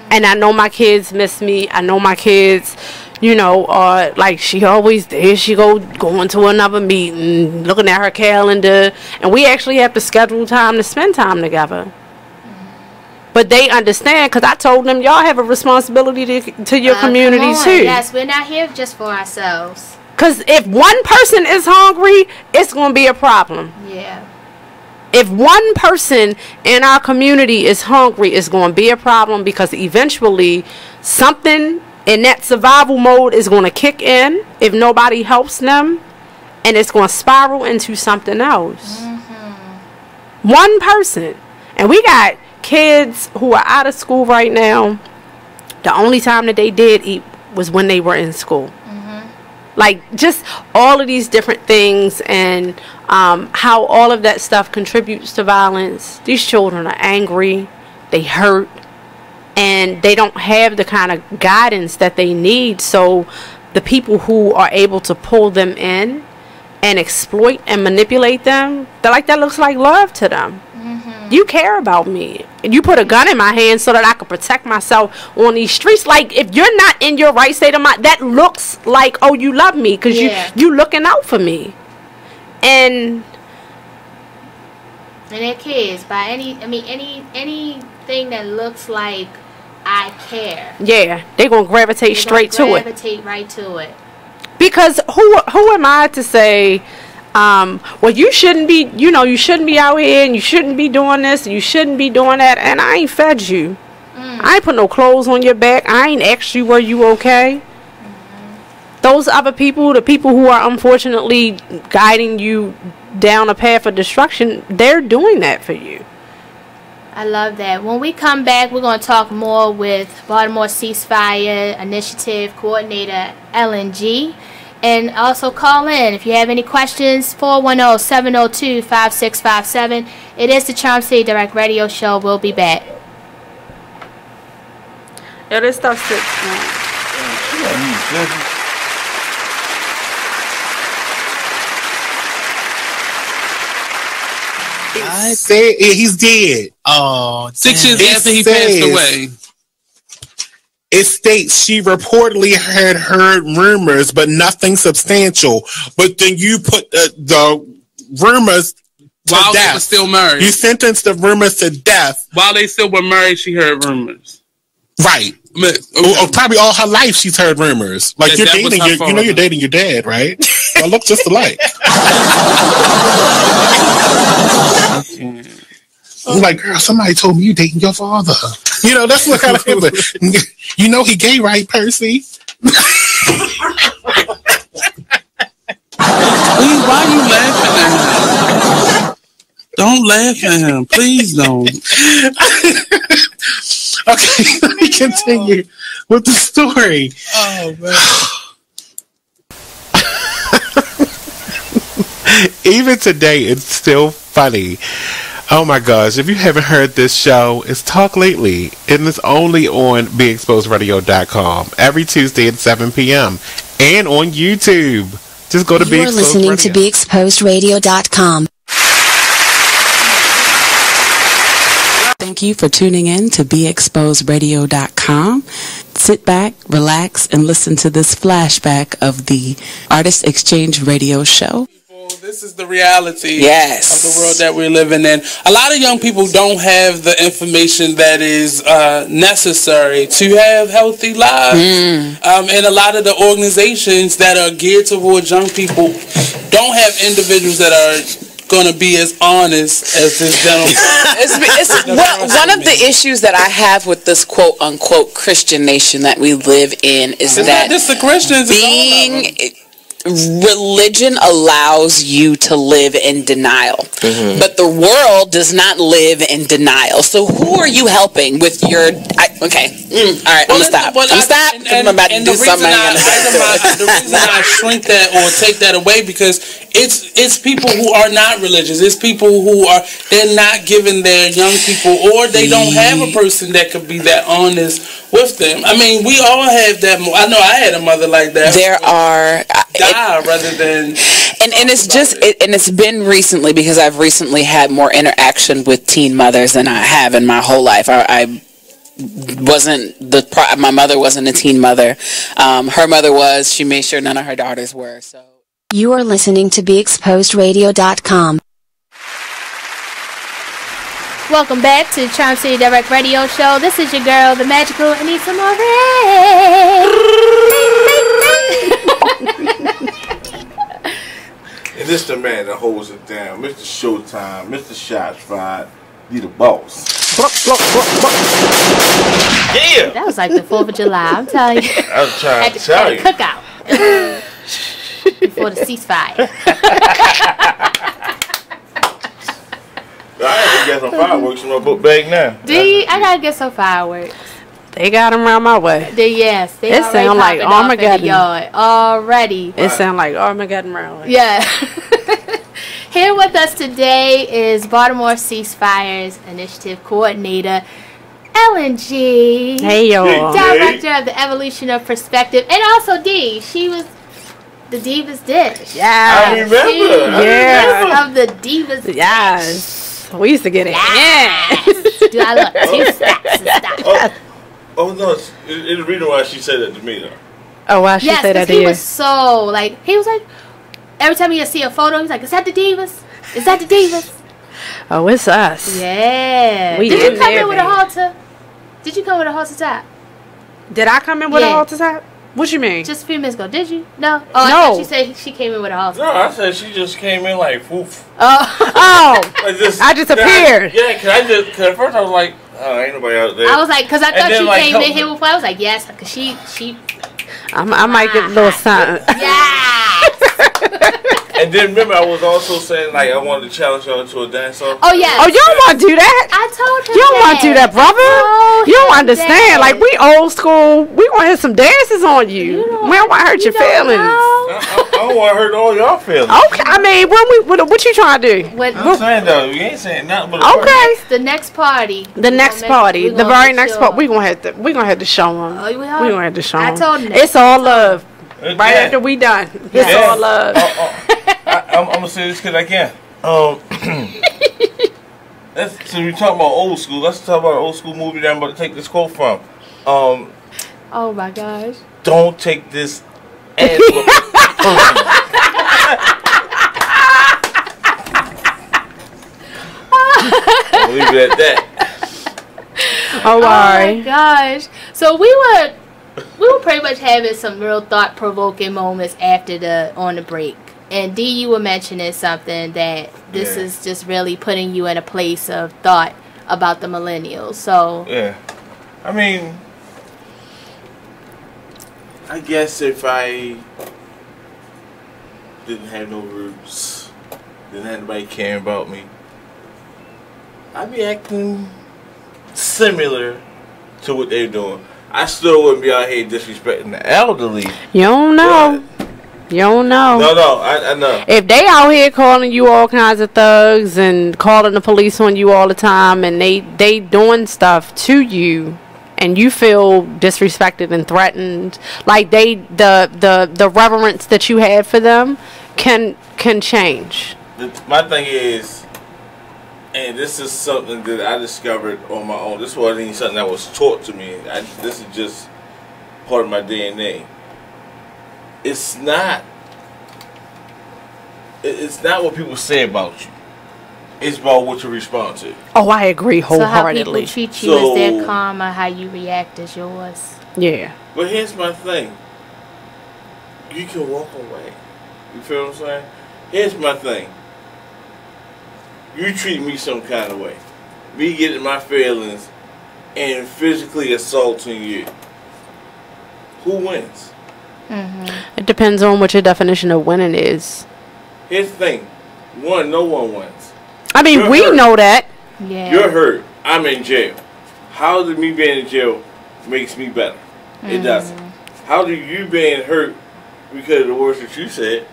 And I know my kids miss me. I know my kids, are like, there she going to another meeting, looking at her calendar, and we actually have to schedule time to spend time together. But they understand, because I told them, y'all have a responsibility to your community too. Yes, we're not here just for ourselves. Because if one person is hungry, it's going to be a problem. Yeah. If one person in our community is hungry, it's going to be a problem, because eventually something in that survival mode is going to kick in if nobody helps them, and it's going to spiral into something else. One person. And we got kids who are out of school right now. The only time that they did eat was when they were in school. Like, just all of these different things, and how all of that stuff contributes to violence. These children are angry, they hurt, and they don't have the kind of guidance that they need. So the people who are able to pull them in and exploit and manipulate them, they're like, that looks like love to them. You care about me. You put a gun in my hand so that I can protect myself on these streets. Like, if you're not in your right state of mind, that looks like, oh, you love me, because you looking out for me. And their kids, by anything that looks like I care. Yeah, they're gonna gravitate straight to it. Gravitate right to it. Because who am I to say, well, you shouldn't be, you shouldn't be out here, and you shouldn't be doing this, and you shouldn't be doing that, and I ain't fed you. I ain't put no clothes on your back. I ain't asked you, were you okay? Those other people, the people who are unfortunately guiding you down a path of destruction, they're doing that for you. I love that. When we come back, we're going to talk more with Baltimore Ceasefire Initiative Coordinator Ellen G. And also call in if you have any questions, 410-702-5657. It is the Charm City Direct Radio Show. We'll be back. Yo, this stuff sits. I say he's dead. Oh, 6 years after he passed away. It states she reportedly had heard rumors, but nothing substantial. But then you put the rumors to while death. They were still married. You sentenced the rumors to death. While they still were married, she heard rumors. Right. Or probably all her life she's heard rumors. Like you're dating you're dating your dad, right? Y'all look just alike. I'm like, girl, somebody told me you dating your father. You know, that's what kind of you know he gay, right, Percy? Why are you laughing at him? Don't laugh at him. Please don't. Okay, let me continue with the story. Oh, man. Even today, it's still funny. Oh my gosh, if you haven't heard this show, it's Talk Lately, and it's only on BeExposedRadio.com every Tuesday at 7 p.m. and on YouTube. Just go to You're listening to BeExposedRadio.com. Thank you for tuning in to BeExposedRadio.com. Sit back, relax, and listen to this flashback of the Artist Exchange Radio Show. This is the reality of the world that we're living in. A lot of young people don't have the information that is necessary to have healthy lives. And a lot of the organizations that are geared towards young people don't have individuals that are going to be as honest as this gentleman. One of the issues that I have with this quote-unquote Christian nation that we live in is that not just the Christians, religion allows you to live in denial, but the world does not live in denial. So who are you helping with your... all right, I'm going to stop. I'm about to do something. The reason I shrink that or take that away because it's people who are not religious. It's people who they're not giving their young people, or they don't have a person that could be that honest with them. I mean, we all have that. I know I had a mother like that. There are... rather than and it's just and it's been recently because I've recently had more interaction with teen mothers than I have in my whole life. I wasn't my mother wasn't a teen mother. Her mother was. She made sure none of her daughters were. So you are listening to BeExposedRadio.com. Welcome back to Charm City Direct Radio Show. This is your girl, the magical Anissa Moret. And this the man that holds it down, Mr. Showtime, Mr. Shots Fired, be the boss. Yeah! That was like the 4th of July, I'm telling you. I was trying to tell you. Cookout. Before the ceasefire. I have to get some fireworks in my book bag now. I gotta get some fireworks. They got them around my way. Yes, they it sound like Armageddon. Already. It sound like Armageddon around. Yeah. Here with us today is Baltimore Ceasefire's Initiative Coordinator, Ellen G. Hey, y'all. Director of the Evolution of Perspective, and also D. She was the Divas Dish. Yeah. I remember. Of the Divas Dish. Yes. We used to get it. Yes. Do I look 2 steps and stop? Oh no, it's the reason why she said that to me though. Oh, why she said that to you? He was so he was like, every time he'd see a photo, he's like, "Is that the Divas? Is that the Divas?" Oh, it's us. Yeah. Did you come in with a halter? Did you come with a halter top? Did I come in with a halter top? What you mean? Just a few minutes ago. Did you? No. No. I thought she said she came in with a halter. No, I said she just came in like woof. Oh. I just appeared. Cause at first I was like, oh, ain't nobody out there. I was like, cause I thought she came in here before. I was like, yes, cause she. I might get a little something. Yes. And then remember, I was also saying like I wanted to challenge y'all to a dance off. Oh yeah. Oh, you don't want to do that? I told him. You don't want to do that, brother. You don't understand. Like we old school. We gonna hit some dances on you. We don't want to hurt your feelings. I don't want to hurt all y'all feelings. Okay. I mean, what you trying to do? I'm saying though, you ain't saying nothing but okay. The next party. The next party. The very next party. We gonna have to show them. Oh, we gonna have to show them. I told him. It's all love. Right after we done. It's all love. I'm gonna say this because I can. So we talking about old school. Let's talk about an old school movie that I'm about to take this quote from. Oh my gosh. Don't take this as I'll leave it at that. Oh my gosh. So we were pretty much having some real thought-provoking moments on the break. And D, you were mentioning something that this is just really putting you in a place of thought about the millennials. So yeah, I mean, I guess if I didn't have no roots, didn't have anybody caring about me, I'd be acting similar to what they're doing. I still wouldn't be out here disrespecting the elderly. You don't know. You don't know. No, I know. If they out here calling you all kinds of thugs and calling the police on you all the time, and they doing stuff to you, and you feel disrespected and threatened, like the reverence that you have for them can change. My thing is, and this is something that I discovered on my own. This wasn't even something that was taught to me. This is just part of my DNA. It's not what people say about you. It's about what you respond to. Oh, I agree wholeheartedly. So how people treat you is their karma, how you react is yours. Yeah. But here's my thing. You can walk away. You feel what I'm saying? Here's my thing. You treat me some kind of way. Me getting my feelings and physically assaulting you. Who wins? It depends on what your definition of winning is. Here's the thing. No one wins. I mean, You're we hurt. know that. Yeah. You're hurt. I'm in jail. How does me being in jail makes me better? It doesn't. How do you being hurt because of the words that you said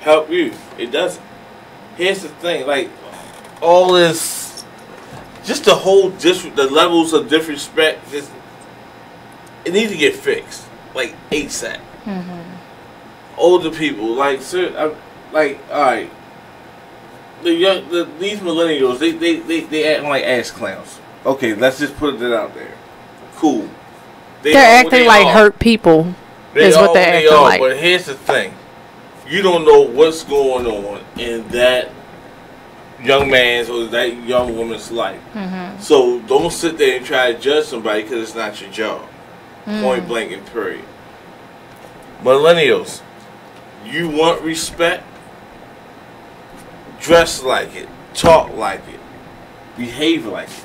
help you? It doesn't. Here's the thing. Like, all this, just the whole the levels of disrespect, it needs to get fixed. Like, ASAP. Older people, like, sir, alright, these millennials, they acting like ass clowns. Okay, let's just put it out there. Cool. They're acting like hurt people. Is what they're acting like. But here's the thing: you don't know what's going on in that young man's or that young woman's life. So don't sit there and try to judge somebody because it's not your job. Point blank and period. Millennials, you want respect? Dress like it, talk like it, behave like it.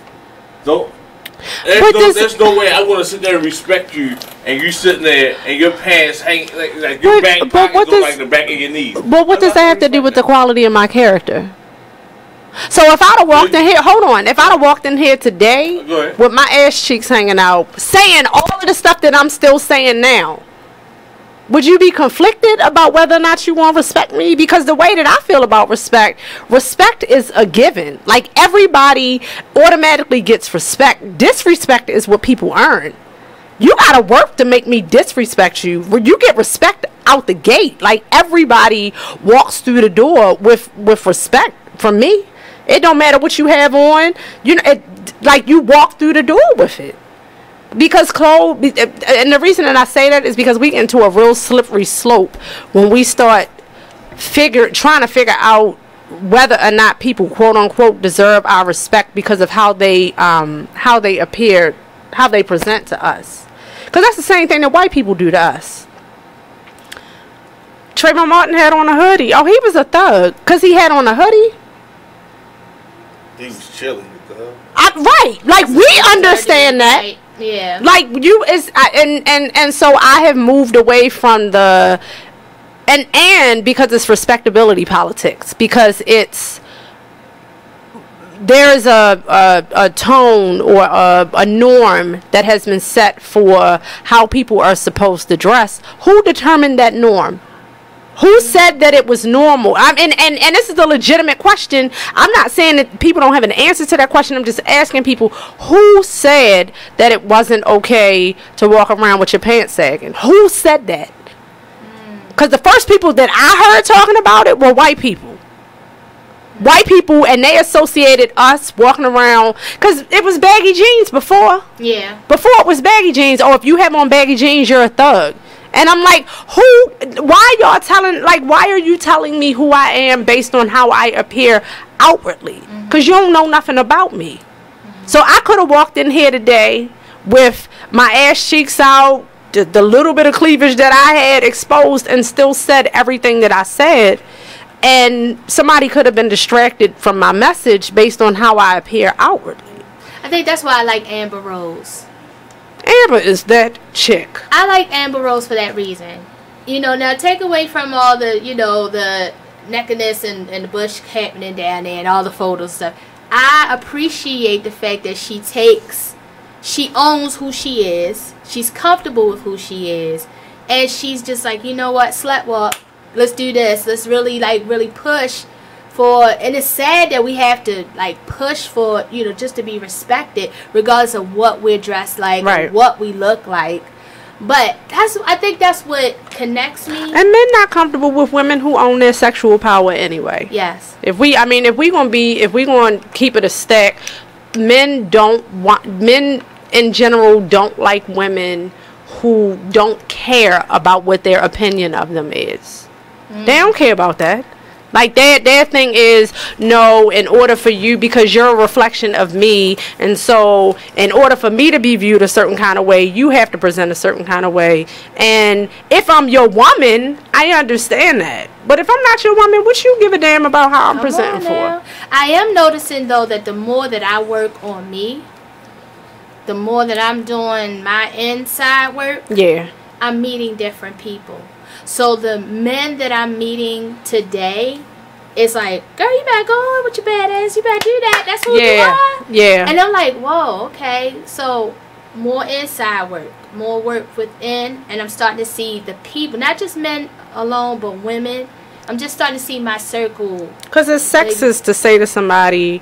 There's no way I'm gonna sit there and respect you, and you sitting there and your pants hang like your back pockets go like the back of your knees. But what does that have to do with the quality of my character? So if I'd have walked in here, if I'd have walked in here today with my ass cheeks hanging out, saying all of the stuff that I'm still saying now, would you be conflicted about whether or not you want to respect me? Because the way that I feel about respect is a given. Like, everybody automatically gets respect. Disrespect is what people earn. You gotta work to make me disrespect you. You get respect out the gate. Like, everybody walks through the door with respect from me. It don't matter what you have on. You know, like, you walk through the door with it. Because clothes, and the reason that I say that is because we get into a real slippery slope when we start trying to figure out whether or not people, quote unquote, deserve our respect because of how they appear, how they present to us. Because that's the same thing that white people do to us. Trayvon Martin had on a hoodie. Oh, he was a thug because he had on a hoodie. He was chilling with the hood. Right, like, we understand that. Yeah. Like, and so I have moved away from the and because it's respectability politics, because there's a tone or a norm that has been set for how people are supposed to dress. Who determined that norm? Who said that it was normal? And this is a legitimate question. I'm not saying that people don't have an answer to that question. I'm just asking people, who said that it wasn't okay to walk around with your pants sagging? Who said that? Because the first people that I heard talking about it were white people. White people, and they associated us walking around, because it was baggy jeans before. Yeah. Before it was baggy jeans. Oh, if you have on baggy jeans, you're a thug. And I'm like, why are you telling me who I am based on how I appear outwardly? Because you don't know nothing about me. So I could have walked in here today with my ass cheeks out, the little bit of cleavage that I had exposed, and still said everything that I said. And somebody could have been distracted from my message based on how I appear outwardly. I think that's why I like Amber Rose. Amber is that chick. I like Amber Rose for that reason. You know, now take away from all the, you know, the nakedness and the bush happening down there and all the photos and stuff. I appreciate the fact that she owns who she is. She's comfortable with who she is. And she's just like, you know what, slut walk. Let's do this. Let's really push for, and it's sad that we have to like push for, you know, just to be respected regardless of what we're dressed like, right, or what we look like. But I think that's what connects me. And men not comfortable with women who own their sexual power anyway. Yes. If we gonna keep it a stack, men in general don't like women who don't care about what their opinion of them is. They don't care about that. Like their thing is, no, in order for you, because you're a reflection of me, and so in order for me to be viewed a certain kind of way, you have to present a certain kind of way. And if I'm your woman, I understand that. But if I'm not your woman, what you give a damn about how I'm presenting for? I am noticing though that the more that I work on me, the more that I'm doing my inside work, yeah, I'm meeting different people. So the men that I'm meeting today, it's like, girl, you better go on with your badass. You better do that. That's who you are. Yeah. And I'm like, whoa, okay. So more inside work, more work within, and I'm starting to see the people, not just men alone, but women. I'm just starting to see my circle. Because it's sexist to say to somebody,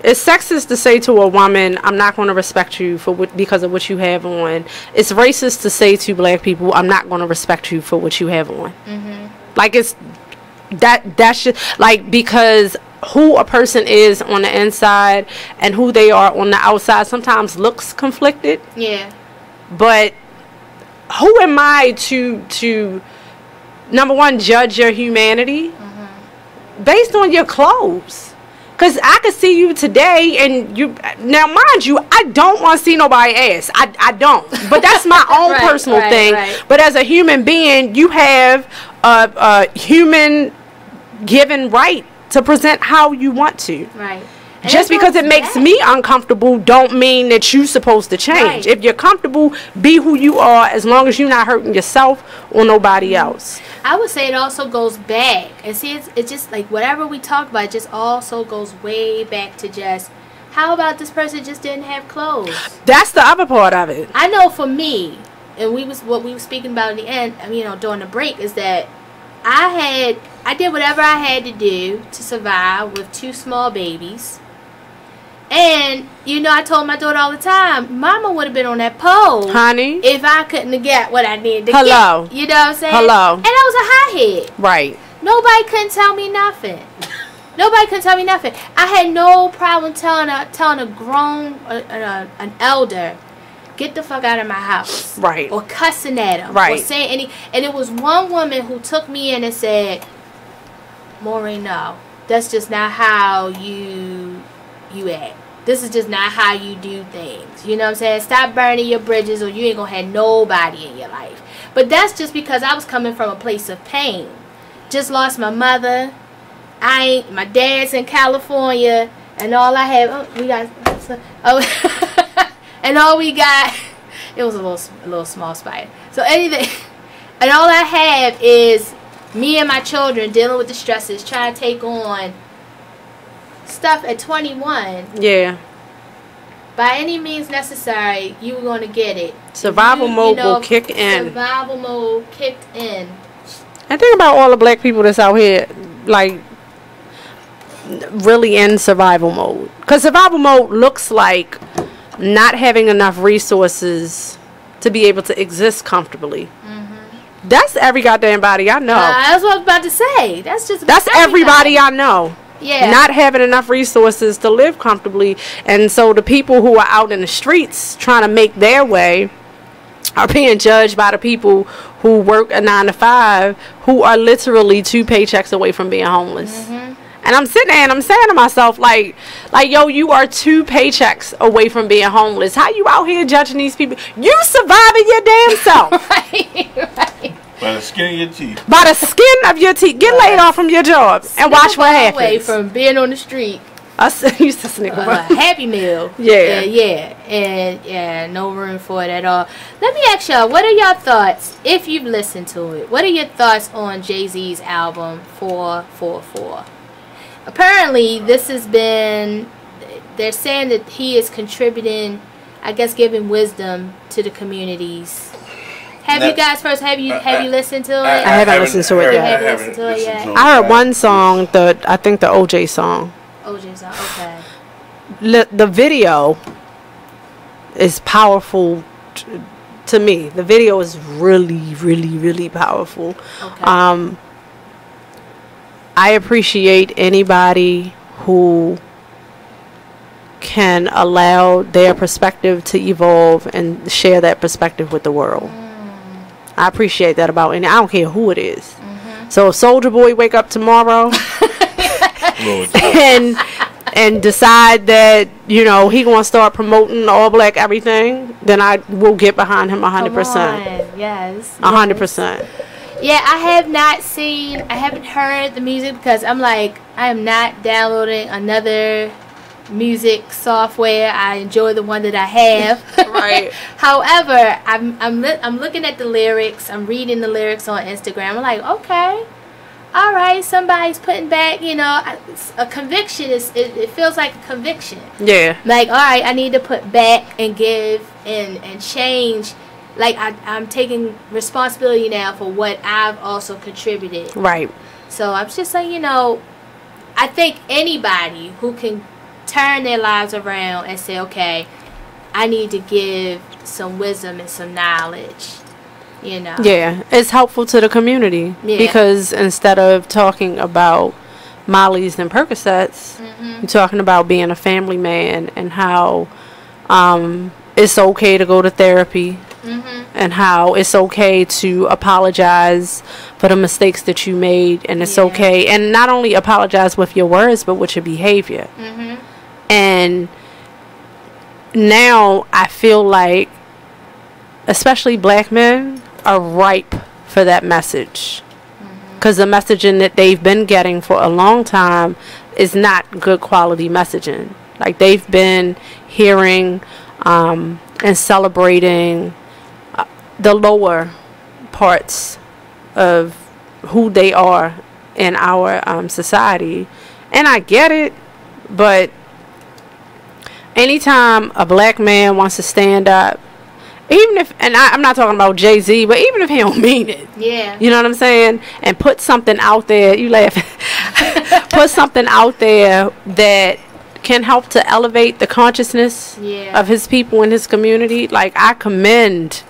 it's sexist to say to a woman, I'm not going to respect you because of what you have on. It's racist to say to black people, I'm not going to respect you for what you have on. Like, it's that's just like, because who a person is on the inside and who they are on the outside sometimes looks conflicted. Yeah. But who am I to number one, judge your humanity based on your clothes? Because I could see you today, and you, now mind you, I don't want to see nobody ass. I don't. But that's my own personal thing. Right. But as a human being, you have a human given right to present how you want to. Right. And just because it makes me uncomfortable don't mean that you're supposed to change. Right. If you're comfortable, be who you are, as long as you're not hurting yourself or nobody else. I would say it also goes back. And see, it's just like whatever we talk about, it just also goes way back to just, how about this person just didn't have clothes? That's the other part of it. I know for me, and what we were speaking about in the end, you know, during the break, is that I did whatever I had to do to survive with 2 small babies. And, you know, I told my daughter all the time, Mama would have been on that pole, honey, if I couldn't have got what I needed to get. You know what I'm saying? Hello. And I was a hothead. Right. Nobody couldn't tell me nothing. Nobody couldn't tell me nothing. I had no problem telling a grown, an elder, get the fuck out of my house. Right. Or cussing at him. Right. Or saying any. And it was one woman who took me in and said, Maureen, no, that's just not how you act. This is just not how you do things. You know what I'm saying? Stop burning your bridges, or you ain't gonna have nobody in your life. But that's just because I was coming from a place of pain. Just lost my mother. My dad's in California, and all I have, and all we got, it was a little small spider. So anything, and all I have is me and my children dealing with the stresses, trying to take on stuff at 21. Yeah. By any means necessary, you were going to get it. Survival mode will kick in. Survival mode kicked in. And think about all the black people that's out here, like, really in survival mode. Because survival mode looks like not having enough resources to be able to exist comfortably. That's every goddamn body I know. That's what I was about to say. That's everybody I know. Yeah. Not having enough resources to live comfortably. And so the people who are out in the streets trying to make their way are being judged by the people who work a 9 to 5, who are literally 2 paychecks away from being homeless. And And I'm sitting there and I'm saying to myself, like, yo, you are 2 paychecks away from being homeless. How you out here judging these people? You surviving your damn self. Right. By the skin of your teeth. By the skin of your teeth. Get laid off from your job and watch what happens. Away from being on the street. I used to snicker. Happy Meal. Yeah. And no room for it at all. Let me ask y'all, what are your thoughts, if you've listened to it, what are your thoughts on Jay-Z's album 444? Apparently, this has been, they're saying that he is contributing, I guess, giving wisdom to the communities. Have you guys have you listened to it? I haven't listened to it yet. I heard one song, I think the OJ song. OJ song, okay. The video is powerful to me. The video is really, really, really powerful. Okay. I appreciate anybody who can allow their perspective to evolve and share that perspective with the world. I appreciate that about I don't care who it is. So if Soulja Boy wake up tomorrow and decide that, you know, he gonna start promoting all black everything, then I will get behind him 100%. Yes. 100%. Yeah, I haven't heard the music because I'm like, I am not downloading another music software. I enjoy the one that I have. Right. However, I'm looking at the lyrics. I'm reading the lyrics on Instagram. I'm like, okay, all right, somebody's putting back, you know, a conviction. It feels like a conviction. Yeah. Like, all right, I need to put back and give and change. Like, I'm taking responsibility now for what I've also contributed. Right. So I'm just saying, you know, I think anybody who can turn their lives around and say, okay, I need to give some wisdom and some knowledge, you know. Yeah, it's helpful to the community. Yeah. Because instead of talking about Molly's and Percocets, you're talking about being a family man and how it's okay to go to therapy. And how it's okay to apologize for the mistakes that you made, and it's okay, and not only apologize with your words but with your behavior. And now I feel like especially black men are ripe for that message, because the messaging that they've been getting for a long time is not good quality messaging. Like, they've been hearing and celebrating the lower parts of who they are in our society. And I get it, but anytime a black man wants to stand up, even if, and I'm not talking about Jay-Z, but even if he don't mean it, you know what I'm saying, and put something out there, you laugh, put something out there that can help to elevate the consciousness of his people in his community, like, I commend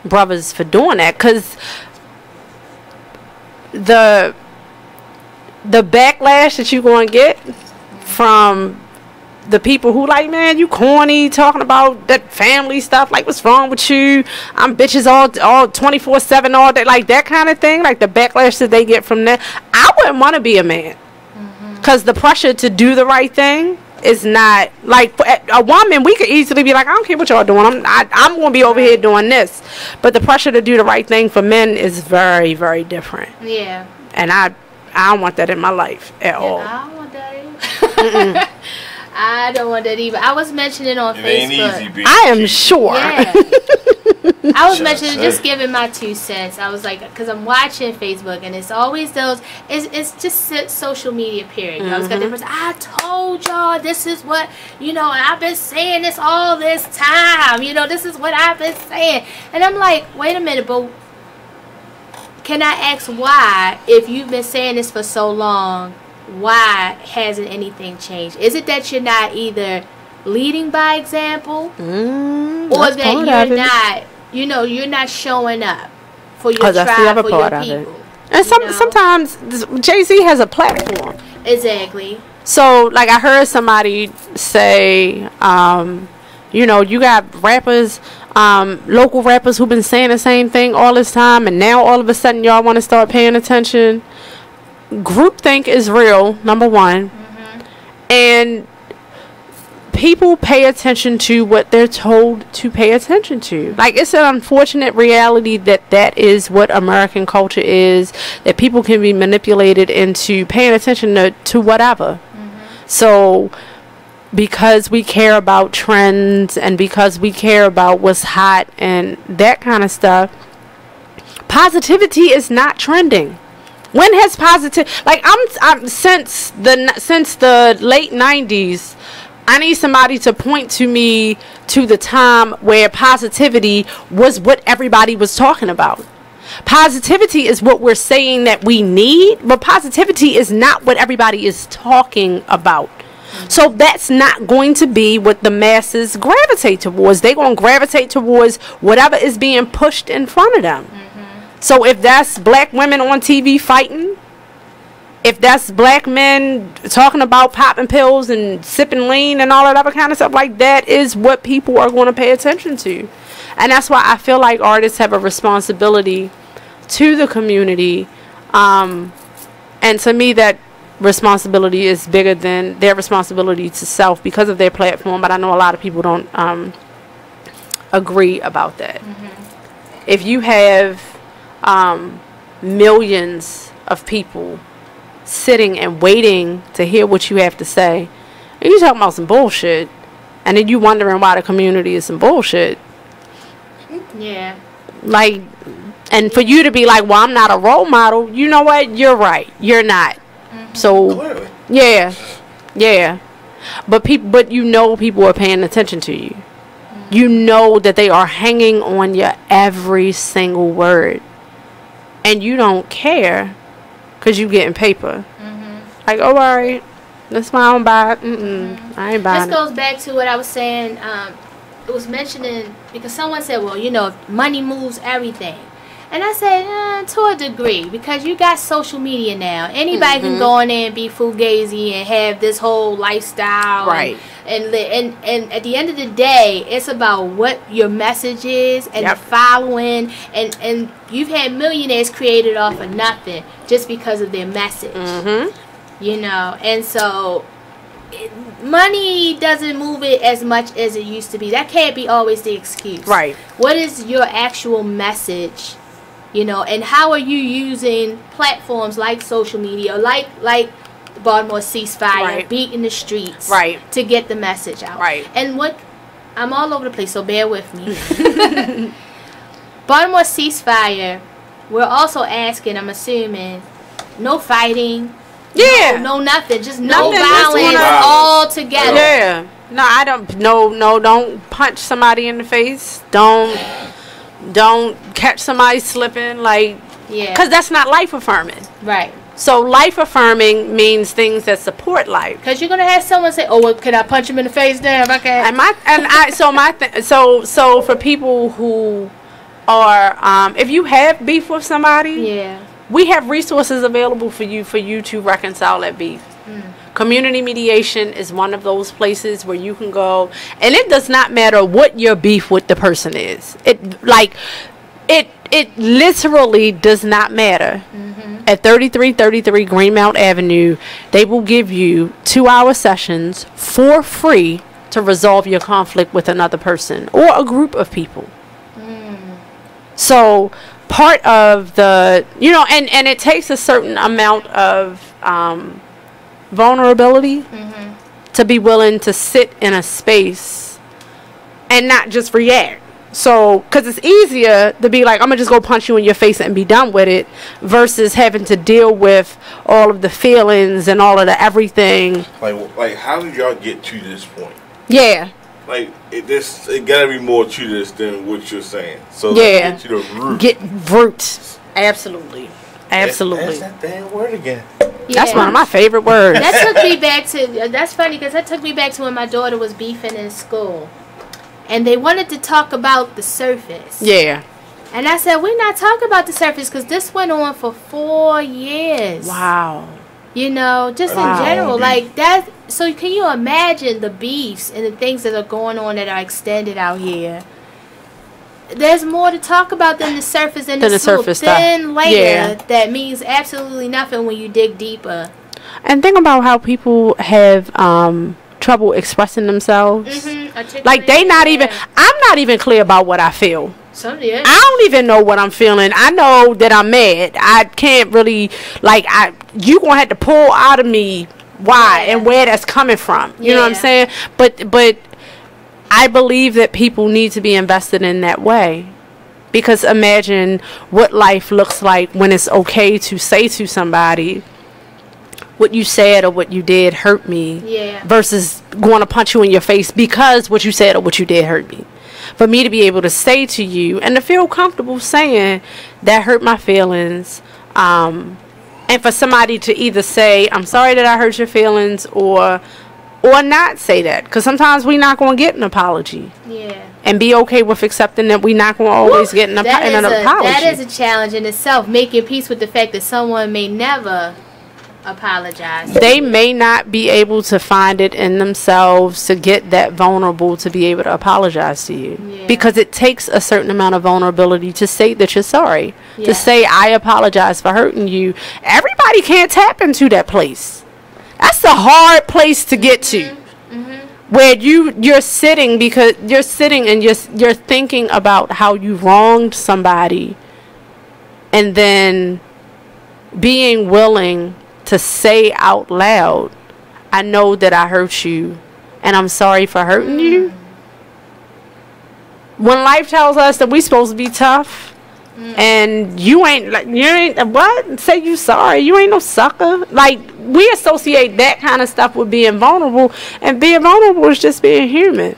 brothers for doing that, because the backlash that you're going to get from the people who like, man, you corny, talking about that family stuff, like, what's wrong with you, I'm bitches all 24/7 all day, like, that kind of thing, like the backlash that they get from that. I wouldn't want to be a man, because the pressure to do the right thing is not, like, a woman, we could easily be like, I don't care what y'all doing, I'm going to be over here doing this. But the pressure to do the right thing for men is very, very different. Yeah. And I don't want that in my life at all. I don't want that either. I don't want that either. I was mentioning on Facebook. Ain't easy, bitch. I am sure. Yeah. I was mentioning, just giving my 2 cents. I was like, because I'm watching Facebook, and it's always those, it's just social media, period. You always got the person, I told y'all this is what, you know, and I've been saying this all this time. You know, this is what I've been saying. And I'm like, wait a minute, but can I ask why, if you've been saying this for so long, why hasn't anything changed? Is it that you're not either leading by example, or that you're not, you know, you're not showing up for your tribe, for your people? And sometimes Jay-Z has a platform. Exactly. So, like, I heard somebody say, you know, you got rappers, local rappers who've been saying the same thing all this time, and now all of a sudden y'all want to start paying attention. groupthink is real, number one. And people pay attention to what they're told to pay attention to. Like, it's an unfortunate reality that is what American culture is, that people can be manipulated into paying attention to whatever. So because we care about trends and because we care about what's hot and that kind of stuff, positivity is not trending. When has positive, like, I'm since the late 90s, I need somebody to point to me to the time where positivity was what everybody was talking about. Positivity is what we're saying that we need, but positivity is not what everybody is talking about. So that's not going to be what the masses gravitate towards. They're going to gravitate towards whatever is being pushed in front of them. So if that's black women on TV fighting, if that's black men talking about popping pills and sipping lean and all that other kind of stuff, like, that is what people are going to pay attention to. And that's why I feel like artists have a responsibility to the community. And to me, that responsibility is bigger than their responsibility to self because of their platform. But I know a lot of people don't agree about that. If you have millions of people sitting and waiting to hear what you have to say, and you talking about some bullshit, and then you wondering why the community is some bullshit. Yeah. Like, and for you to be like, well, I'm not a role model, you know what? You're right. You're not. So, clearly. Yeah. But you know people are paying attention to you. You know that they are hanging on your every single word. And you don't care because you getting paper. Like, oh, all right, that's my own buy. I ain't buying This goes back to what I was saying. It was mentioning, because someone said, well, you know, money moves everything. And I said, to a degree, because you got social media now. Anybody can go in there and be fugazi and have this whole lifestyle. Right. And at the end of the day, it's about what your message is and the following. And you've had millionaires created off of nothing just because of their message. You know, and so money doesn't move it as much as it used to be. That can't be always the excuse. Right. What is your actual message? You know, and how are you using platforms like social media, like Baltimore ceasefire, beating the streets, to get the message out? And what, I'm all over the place, so bear with me. Baltimore ceasefire, we're also asking, I'm assuming, no fighting. No nothing. Just no violence all together. Yeah. No, I don't. No, don't punch somebody in the face. Don't catch somebody slipping. Like, because that's not life affirming. Right. So life affirming means things that support life. Because you're gonna have someone say, "Oh, well, can I punch him in the face?" Damn, okay. So for people who are, if you have beef with somebody, we have resources available for you to reconcile that beef. Community mediation is one of those places where you can go, and it does not matter what your beef with the person is. It literally does not matter. At 3333 Greenmount Avenue, they will give you 2-hour sessions for free to resolve your conflict with another person or a group of people. So part of the, you know, and it takes a certain amount of vulnerability to be willing to sit in a space and not just react. So, because it's easier to be like, I'm going to just go punch you in your face and be done with it, versus having to deal with all of the feelings and all of the everything. Like how did y'all get to this point? Yeah. Like, it gotta be more to this than what you're saying. So get to the root. Get root. Absolutely. That's that damn word again. That's one of my favorite words. That took me back to, that's funny because that took me back to when my daughter was beefing in school. And they wanted to talk about the surface. Yeah. And I said, we're not talking about the surface because this went on for 4 years. Wow. You know, just in general, like that. So can you imagine the beefs and the things that are going on that are extended out here? there's more to talk about than the surface and the surface thin layer that means absolutely nothing when you dig deeper. And think about how people have trouble expressing themselves. Like I'm not even clear about what I feel. I don't even know what I'm feeling. I know that I'm mad. I can't really you gonna have to pull out of me why and where that's coming from. You know what I'm saying? But I believe that people need to be invested in that way. Because imagine what life looks like when it's okay to say to somebody, what you said or what you did hurt me, versus going to punch you in your face because what you said or what you did hurt me. For me to be able to say to you and to feel comfortable saying that hurt my feelings, and for somebody to either say, I'm sorry that I hurt your feelings, or not say that, because sometimes we're not going to get an apology. And be okay with accepting that we're not going to always get an apology. That is a challenge in itself, making peace with the fact that someone may never apologize. They may not be able to find it in themselves to get that vulnerable to be able to apologize to you, because it takes a certain amount of vulnerability to say that you're sorry, to say I apologize for hurting you. Everybody can't tap into that place. That's a hard place to get to, where you're sitting and you're thinking about how you wronged somebody, and then being willing to say out loud, I know that I hurt you and I'm sorry for hurting you. When life tells us that we're supposed to be tough, and you ain't what? Say you sorry. You ain't no sucker. Like, we associate that kind of stuff with being vulnerable, and being vulnerable is just being human.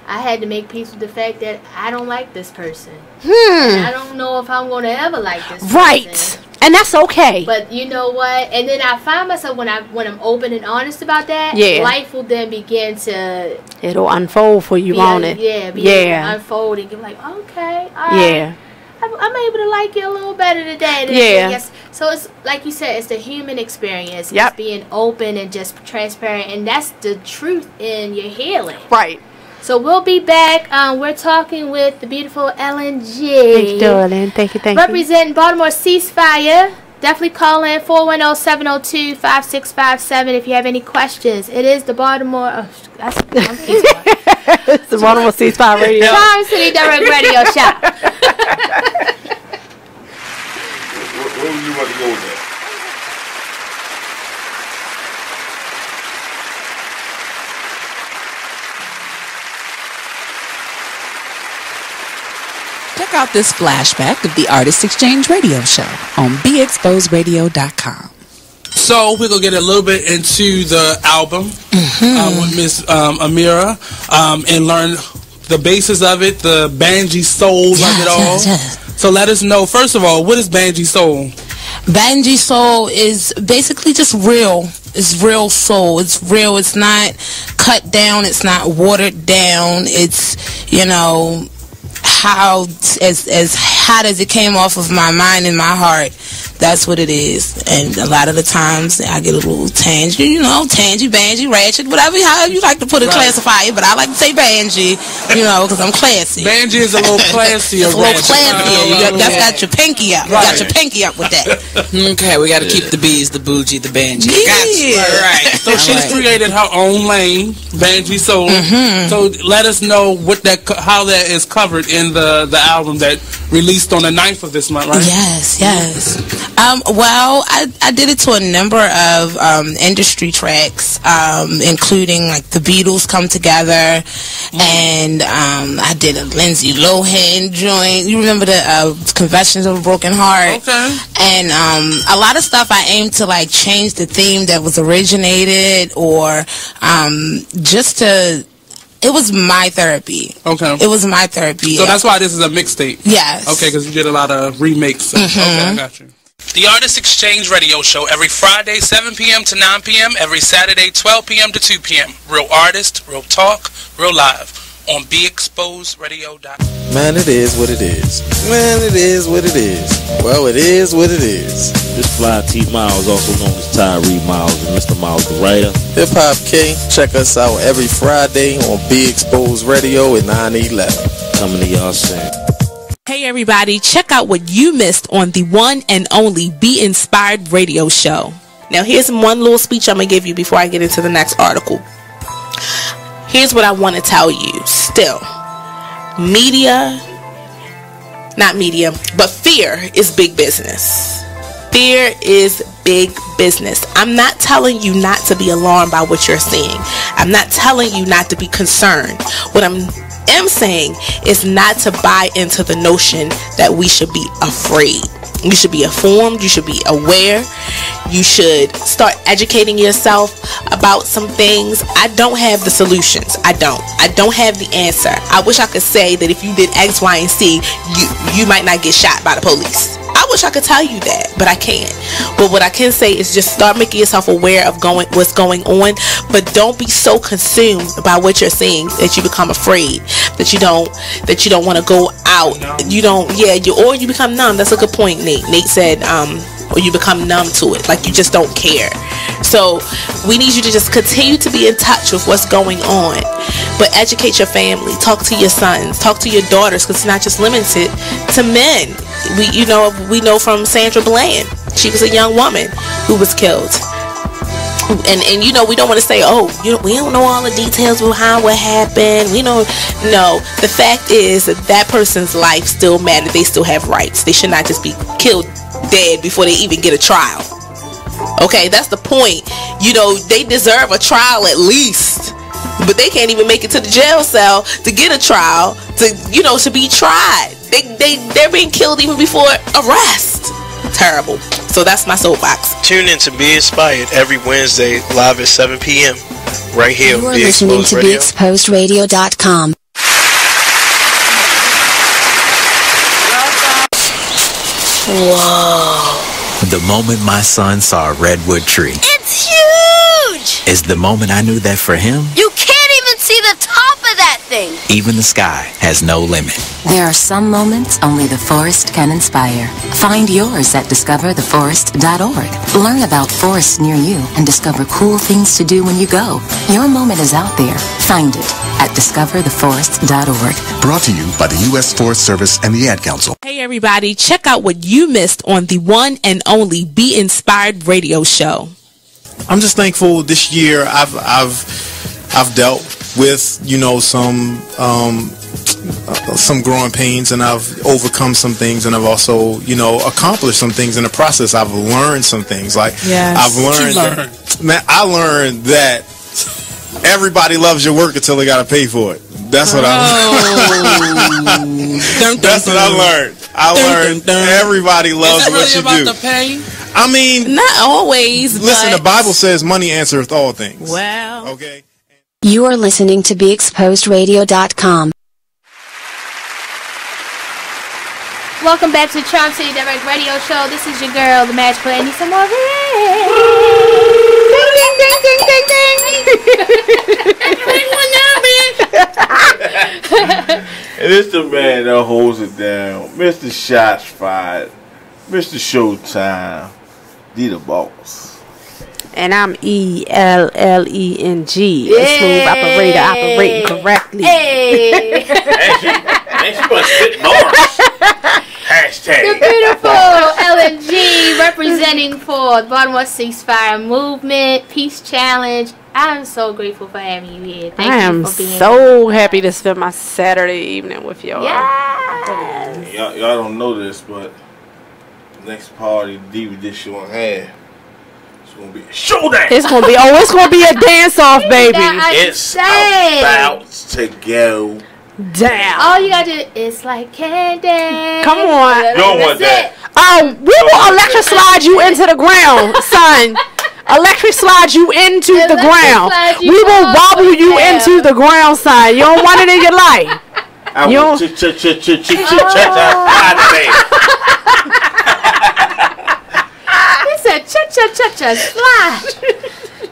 I had to make peace with the fact that I don't like this person. And I don't know if I'm going to ever like this person. Right. And that's okay. But you know what? And then I find myself when I'm open and honest about that, life will then begin to... It'll unfold for you, won't it? Yeah. Unfold and you're like, okay, all right. I'm able to like you a little better today. Yes. So it's like you said, it's the human experience. It's being open and just transparent, and that's the truth in your healing. Right. So we'll be back. We're talking with the beautiful Ellen G. Thank you, darling. Thank you. Representing Baltimore Ceasefire. Definitely call in 410-702-5657 if you have any questions. It is the Baltimore... it's the Baltimore Ceasefire Radio. Charm City Direct Radio Show. Where would you want to go with that? Check out this flashback of the Artist Exchange Radio Show on BeExposedRadio.com. So we're going to get a little bit into the album with Miss Amira and learn the basis of it, the Banji soul of it all. So let us know, first of all, what is Banji soul? Banji soul is basically just real. It's real soul. It's real. It's not cut down. It's not watered down. It's, how as hot as it came off of my mind and my heart, that's what it is. And a lot of the times I get a little tangy, banji, ratchet, whatever, however you like to put it, classify it, but I like to say banji, because I'm classy. Banji is a little classier. It's a little classier. That's got your pinky up. You got your pinky up with that. Okay, we got to keep the bees, the bougie, the banji. Yeah. All right. So she's created her own lane, Banji soul. So let us know how that is covered in the album that released on the 9th of this month, right? Yes. Well, I did it to a number of industry tracks, including like the Beatles come together, and I did a Lindsay Lohan joint. You remember the Confessions of a Broken Heart? Okay. And a lot of stuff I aimed to like change the theme that was originated, or just to... It was my therapy. Okay. It was my therapy. So that's why this is a mixtape. Yes. Okay, because you did a lot of remakes. Okay, I got you. The Artist Exchange Radio Show every Friday, 7 p.m. to 9 p.m. Every Saturday, 12 p.m. to 2 p.m. Real artist, real talk, real live on BeExposedRadio.com. Man, it is what it is. Man, it is what it is. Well, it is what it is. This fly T Miles, also known as Tyree Miles, and Mr. Miles the writer. Hip Hop K, check us out every Friday on Be Exposed Radio at 9/11. coming to y'all soon. Hey everybody, check out what you missed on the one and only Be Inspired radio show. Now here's one little speech I'm going to give you before I get into the next article. Here's what I want to tell you. Still, but fear is big business. Fear is big business. I'm not telling you not to be alarmed by what you're seeing. I'm not telling you not to be concerned. What I'm saying is not to buy into the notion that we should be afraid. You should be informed. You should be aware. You should start educating yourself about some things. I don't have the solutions. I don't have the answer. I wish I could say that if you did X, Y, and Z, you might not get shot by the police. I wish I could tell you that, but I can't. But what I can say is just start making yourself aware of what's going on, but don't be so consumed by what you're seeing that you become afraid, that you don't want to go out. Or you become numb. That's a good point, Nate. Nate said, or you become numb to it, like you just don't care. So we need you to just continue to be in touch with what's going on, but educate your family, talk to your sons, talk to your daughters, because it's not just limited to men. We know from Sandra Bland, she was a young woman who was killed. And we don't want to say, we don't know all the details behind what happened. No, the fact is that person's life still matters. They still have rights. They should not just be killed dead before they even get a trial. Okay, that's the point. They deserve a trial at least, but they can't even make it to the jail cell to get a trial to be tried. They're being killed even before arrest. Terrible. So that's my soapbox. Tune in to Be Inspired every Wednesday live at 7 p.m. right here. You are listening to BeExposedRadio.com. Whoa. The moment my son saw a redwood tree. It's huge! Is the moment I knew that for him, you can't even see the top of that thing. Even the sky has no limit. There are some moments only the forest can inspire. Find yours at discovertheforest.org. Learn about forests near you and discover cool things to do when you go. Your moment is out there. Find it at discovertheforest.org. Brought to you by the U.S. Forest Service and the Ad Council. Hey everybody, check out what you missed on the one and only Be Inspired radio show. I'm just thankful this year I've dealt with some growing pains, and I've overcome some things, and I've also accomplished some things in the process. I've learned some things. I learned that everybody loves your work until they got to pay for it. That's what I learned. That's what I learned. I learned everybody loves what you do. The pay? I mean, not always. Listen, the Bible says money answereth all things. Well, okay. You are listening to BeExposedRadio.com. Welcome back to Charm City Direct Radio Show. This is your girl, the magical Anissa Marie. Ding, ding, ding, ding, ding. And it's the man that holds it down, Mr. Shots Fired, Mr. Showtime, the boss. And I'm ELLENG, a smooth operator operating correctly. Hey. And she must spit bars. Hashtag. The beautiful LNG representing for the Baltimore Ceasefire Movement, Peace Challenge. I'm so grateful for having you here. Thank you for being so happy to spend my Saturday evening with y'all. Yes. Y'all don't know this, but next party DVD show on hand. Gonna be a showdown. It's gonna be a dance off, baby. It's about to go down. All you gotta do is like candy. Come on. You don't want that. We will electric slide you into the ground, son. Electric slide you into the ground. We will wobble you into the ground, son. You don't want it in your life. You don't. Cha-cha-cha-cha slide.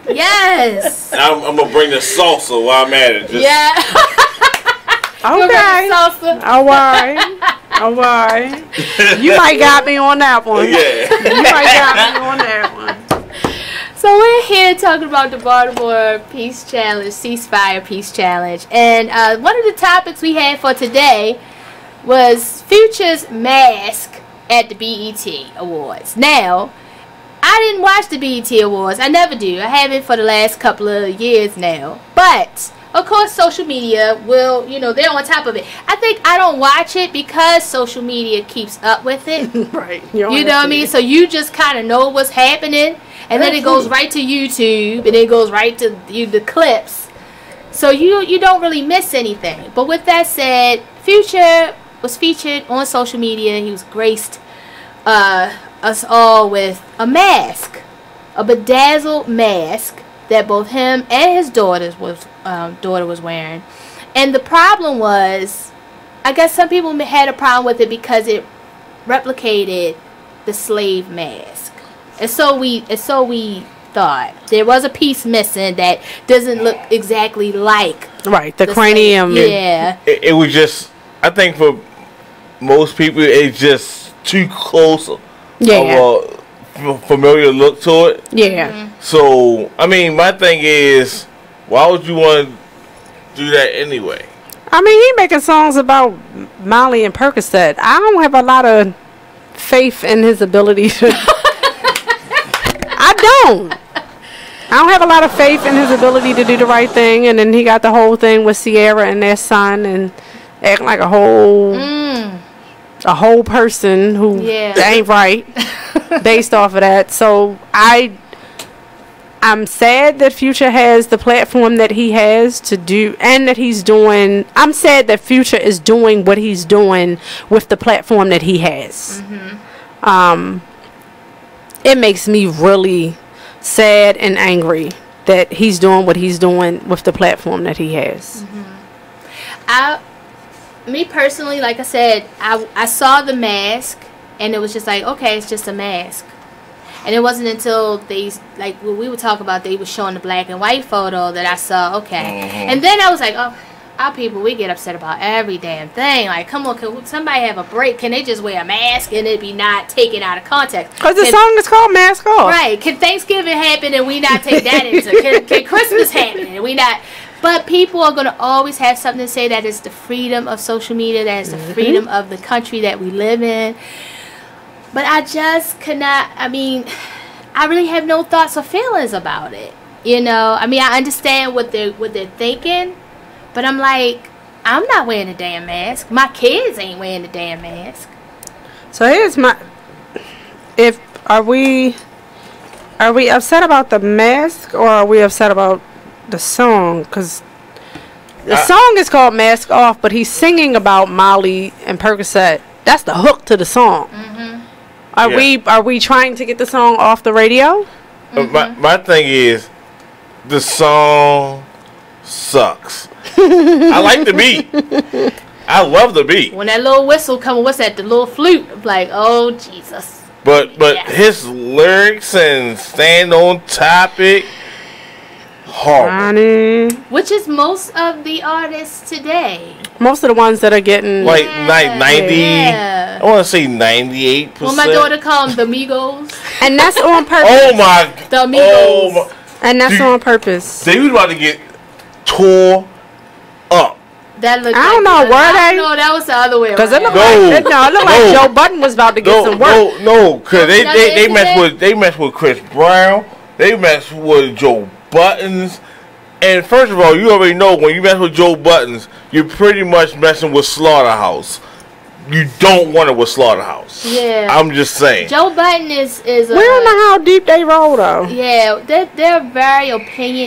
Yes. I'm gonna bring the salsa while I'm at it. Okay. All right. You might got me on that one. Yeah. You might got me on that one. So So we're here talking about the Baltimore Peace Challenge, Ceasefire Peace Challenge. And one of the topics we had for today was Future's mask at the BET Awards. Now, I didn't watch the BET Awards. I never do. I haven't for the last couple of years now. But, of course, social media will, you know, they're on top of it. I think I don't watch it because social media keeps up with it. Right. You know what I mean? So you just kind of know what's happening. And then it goes right to YouTube. And it goes right to the clips. So you don't really miss anything. But with that said, Future was featured on social media. He was graced us all with a mask, a bedazzled mask that both him and his daughter was wearing. And the problem was, I guess some people had a problem with it because it replicated the slave mask. And so we thought there was a piece missing that doesn't look exactly like the cranium. Yeah, it was just, I think for most people it's just too close of a familiar look to it. Yeah. So I mean, my thing is, why would you want to do that anyway? I mean, he making songs about Molly and Percocet. I don't have a lot of faith in his ability to. I don't have a lot of faith in his ability to do the right thing. And then he got the whole thing with Sierra and their son and acting like a whole person who ain't right based off of that. So I'm sad that Future has the platform that he has to do, and that he's doing. I'm sad that Future is doing what he's doing with the platform that he has. It makes me really sad and angry that he's doing what he's doing with the platform that he has. Me personally, like I said, I saw the mask and it was just like, okay, it's just a mask. And it wasn't until they, like what we would talk about, they were showing the black and white photo that I saw, okay. And then I was like, oh, our people, we get upset about every damn thing. Like, come on, can somebody have a break? Can they just wear a mask and it be not taken out of context? Because the song is called Mask Off. Right. Can Thanksgiving happen and we not take that into? Can Christmas happen and we not? But people are going to always have something to say. That is the freedom of social media. That is the freedom of the country that we live in. But I just cannot, I mean, I really have no thoughts or feelings about it. You know, I mean, I understand what they're thinking. But I'm like, I'm not wearing a damn mask. My kids ain't wearing a damn mask. So here's my, are we upset about the mask or are we upset about the song? Because the song is called Mask Off, but he's singing about Molly and Percocet. That's the hook to the song. Are we trying to get the song off the radio? My thing is, the song sucks. I like the beat. I love the beat. When that little whistle comes, what's that? The little flute. I'm like, oh Jesus. But his lyrics and staying on topic, horrible. Which is most of the artists today. Most of the ones that are getting like 90. I want to say 98%. Well, my daughter called them the Migos, and that's on purpose. Oh my! The Migos, and that's on purpose. They was about to get tore up. That looked. I don't know where they. No, that was the other way. Because it looked like Joe Budden was about to get some work. No, because they messed with Chris Brown. They messed with Joe Buttons. And first of all, you already know when you mess with Joe Buttons, you're pretty much messing with Slaughterhouse. You don't want it with Slaughterhouse. Yeah. I'm just saying. Joe Budden is we don't know how deep they roll though. Yeah, they're very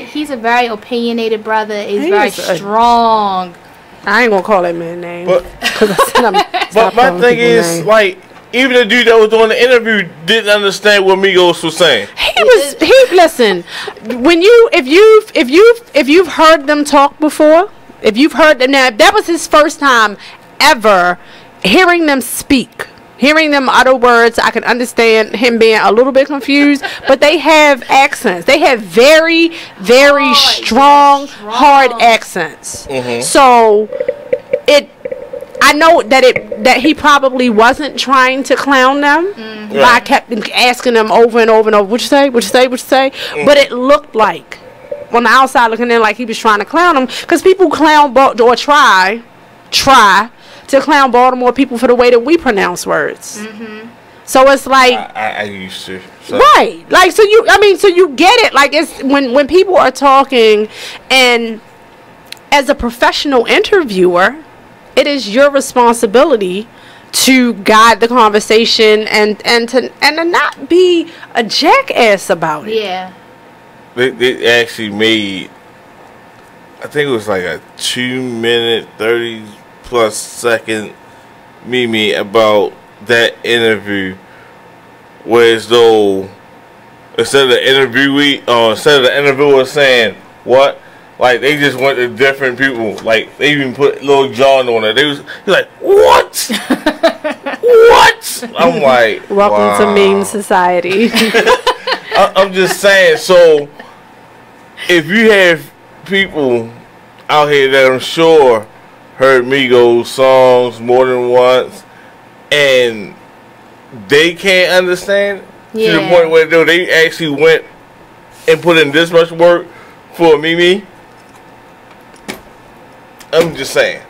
he's a very opinionated brother. He's very strong. I ain't gonna call that man name. But my thing is, like, even the dude that was doing the interview didn't understand what Migos was saying. Listen, when if you've heard them talk before, if you've heard them, now if that was his first time ever hearing them speak, hearing them utter words, I can understand him being a little bit confused, but they have accents. They have very, very strong, hard accents. So I I know that he probably wasn't trying to clown them. But I kept asking them over and over and over, what you say? But it looked like, on the outside looking in, like he was trying to clown them. Because people clown or try to clown Baltimore people for the way that we pronounce words. So it's like I used to. So. Right. Like, so you get it. Like, it's when people are talking, and as a professional interviewer, it is your responsibility to guide the conversation and to not be a jackass about it. Yeah. They actually made, I think it was like a 2-minute, 30+ second meme about that interview, where as though instead of the interviewer saying what, like they just went to different people. Like they even put Lil Jon on it. He's like, what? What? I'm like, welcome to meme society. I'm just saying. So if you have people out here that I'm sure heard Migos songs more than once, and they can't understand to the point where they actually went and put in this much work for Mimi. I'm just saying.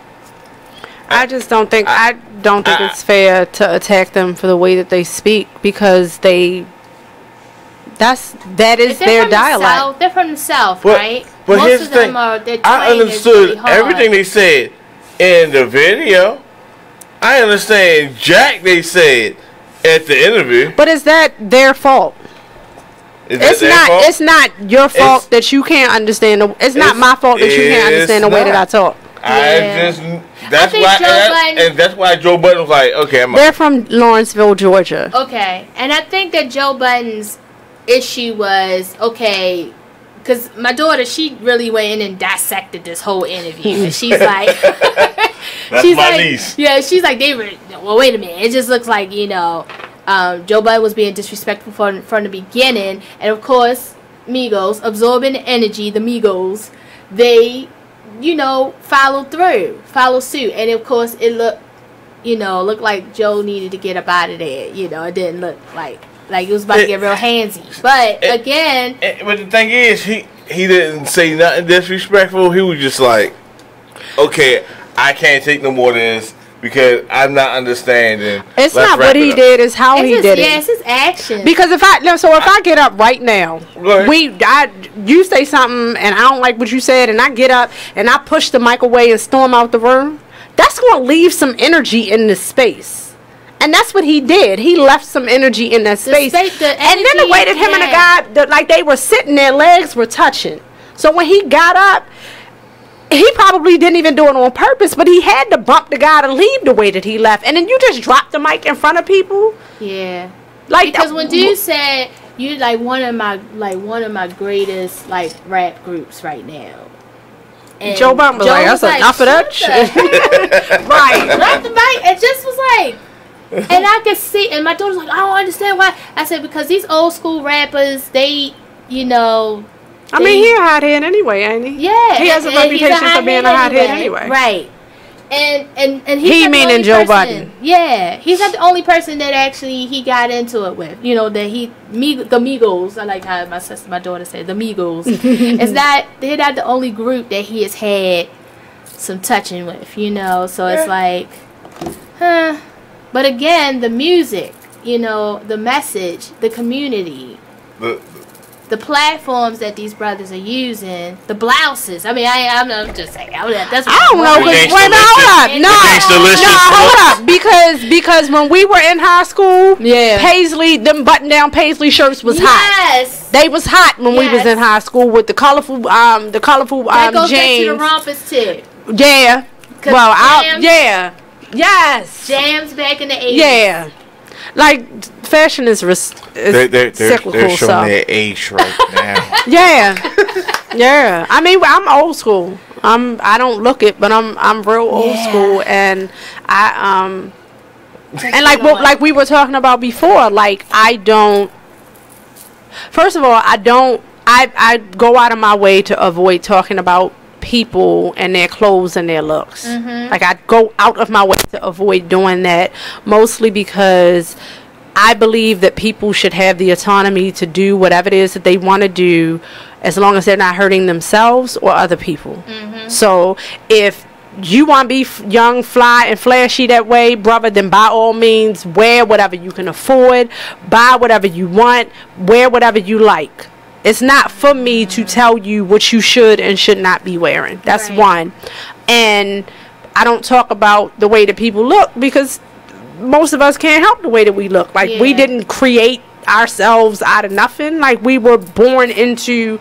I don't think it's fair to attack them for the way that they speak, because that is their dialect. They're from the South, right? But most here's of the them thing. are. Their I twang is really understood hard. everything they said in the video. I understand Jack they said at the interview. But is that their fault? It's not your fault that you can't understand. It's not my fault that you can't understand the way that I talk. That's why Joe Budden was like, okay, they're from Lawrenceville, Georgia. Okay, and I think that Joe Budden's issue was, okay, because my daughter, she really went in and dissected this whole interview, and she's like, that's my niece. Yeah, she's like, well, wait a minute, it just looks like, Joe Budden was being disrespectful from the beginning, and of course, Migos, absorbing the energy, the Migos, they, follow suit, and of course, it looked like Joe needed to get up out of there. It didn't look like it was about to get real handsy. But again, but the thing is, he didn't say nothing disrespectful. He was just like, okay, I can't take no more of this because I'm not understanding. It's not what he did; it's how he did it. Yeah, it's his action. Because if I get up right now, you say something and I don't like what you said, and I get up and I push the mic away and storm out the room, that's going to leave some energy in the space. And that's what he did. He left some energy in that space. And then the way that him and the guy, like they were sitting, their legs were touching. So when he got up, he probably didn't even do it on purpose, but he had to bump the guy to leave the way that he left. And then you just drop the mic in front of people. Yeah. Like, because when dude said you like one of my greatest like rap groups right now. And Joe Budden was like, that's enough of that shit. Right. Dropped the mic and just was like, and I could see, and my daughter's like, I don't understand why. I said, because these old school rappers, they, he's a hothead anyway, ain't he? Yeah. He has a reputation for being a hothead anyway. Right. And he meaning Joe Budden. Yeah. He's not the only person that actually he got into it with. The Migos. I like how my daughter said, the Migos. They're not the only group that he has had some touching with, So it's like, But again, the music, the message, the community, the platforms that these brothers are using, the blouses. I mean, I'm just saying. That's what I don't know. Hold up. Because when we were in high school, Paisley, them button-down Paisley shirts was hot. They was hot when we was in high school with the colorful that goes jeans. Back to the rompers too. Yeah. Well, Yes. Jams back in the 80s. Yeah. Like, fashion is cyclical. They're showing their age right now. Yeah. Yeah. I mean, I'm old school. I don't look it, but I'm real old school, and and like we were talking about before, like first of all, I go out of my way to avoid talking about people and their clothes and their looks. Like, I go out of my way to avoid doing that, mostly because I believe that people should have the autonomy to do whatever it is that they want to do, as long as they're not hurting themselves or other people. So if you want to be young, fly, and flashy that way, brother, then by all means, wear whatever you can afford, buy whatever you want, wear whatever you like. It's not for me to tell you what you should and should not be wearing. That's one. And I don't talk about the way that people look, because most of us can't help the way that we look. Like, we didn't create ourselves out of nothing. Like, we were born into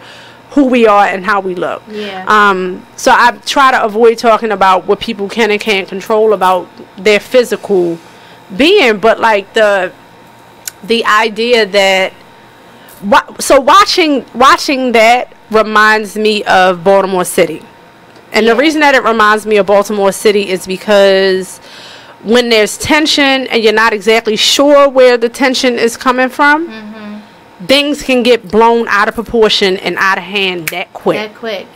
who we are and how we look. So I try to avoid talking about what people can and can't control about their physical being, but like the idea that watching that reminds me of Baltimore City. And the reason that it reminds me of Baltimore City is because when there's tension and you're not exactly sure where the tension is coming from, things can get blown out of proportion and out of hand that quick.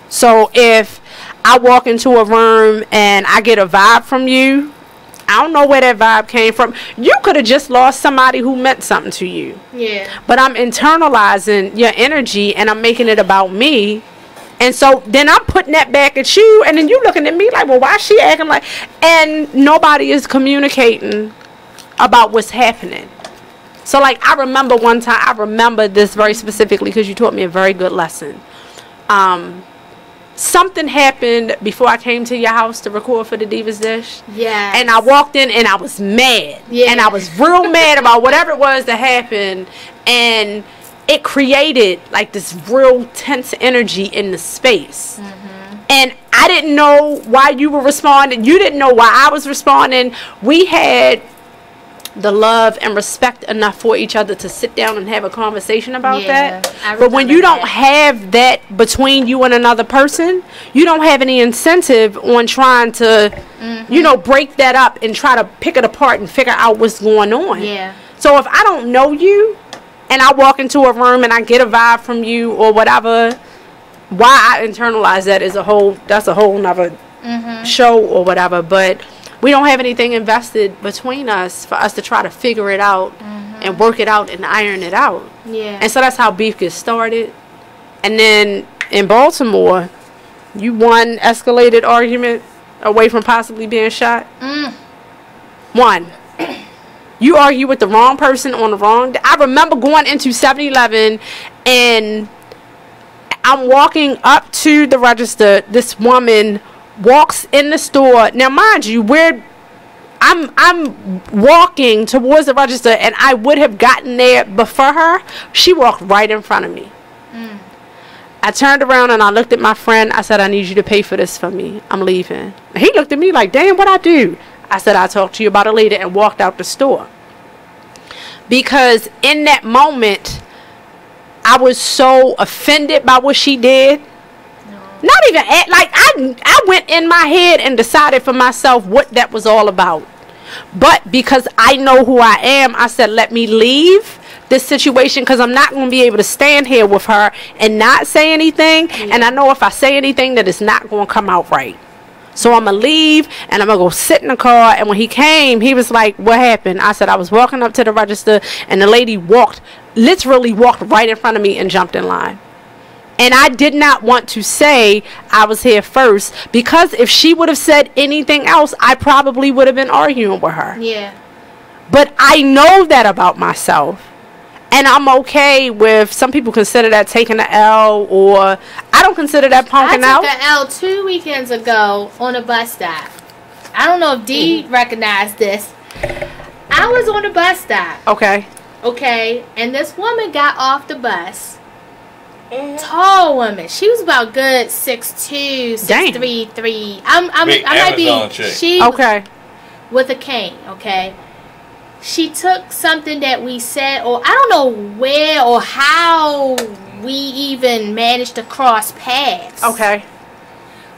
So if I walk into a room and I get a vibe from you, I don't know where that vibe came from. You could have just lost somebody who meant something to you. But I'm internalizing your energy and I'm making it about me. And so then I'm putting that back at you, and then you looking at me like, well, why is she acting like... And nobody is communicating about what's happening. So, like, I remember one time, I remember this very specifically because you taught me a very good lesson. Something happened before I came to your house to record for the Divas Dish. And I walked in and I was mad. And I was real mad about whatever it was that happened. And it created, like, this real tense energy in the space. And I didn't know why you were responding. You didn't know why I was responding. We had the love and respect enough for each other to sit down and have a conversation about that. But when you don't have that between you and another person, you don't have any incentive on trying to, you know, break that up and try to pick it apart and figure out what's going on. So if I don't know you and I walk into a room and I get a vibe from you or whatever, why I internalize that is that's a whole nother show or whatever. But we don't have anything invested between us for us to try to figure it out and work it out and iron it out. And so that's how beef gets started. And then in Baltimore, you one escalated argument away from possibly being shot. One. You argue with the wrong person on the wrong day. I remember going into 7-Eleven and I'm walking up to the register. This woman walks in the store. Now, mind you, I'm walking towards the register, and I would have gotten there before her. She walked right in front of me. I turned around and I looked at my friend. I said, I need you to pay for this for me. I'm leaving. And he looked at me like, damn, what I do? I said, I'll talk to you about it later, and walked out the store. Because in that moment, I was so offended by what she did. Not even like I went in my head and decided for myself what that was all about. But because I know who I am, I said, let me leave this situation, because I'm not going to be able to stand here with her and not say anything. And I know if I say anything that it's not going to come out right. So I'm going to leave and I'm going to go sit in the car. And when he came, he was like, what happened? I said, I was walking up to the register and the lady literally walked right in front of me and jumped in line. And I did not want to say I was here first, because if she would have said anything else, I probably would have been arguing with her. But I know that about myself. And I'm okay with, some people consider that taking an L, or I don't consider that punking out. I took an L 2 weekends ago on a bus stop. I don't know if Dee recognized this. I was on a bus stop. Okay. And this woman got off the bus. Tall woman. She was about good 6'2", 6'3", 3. I might be. She with a cane. Okay. She took something that we said, or I don't know where or how we even managed to cross paths.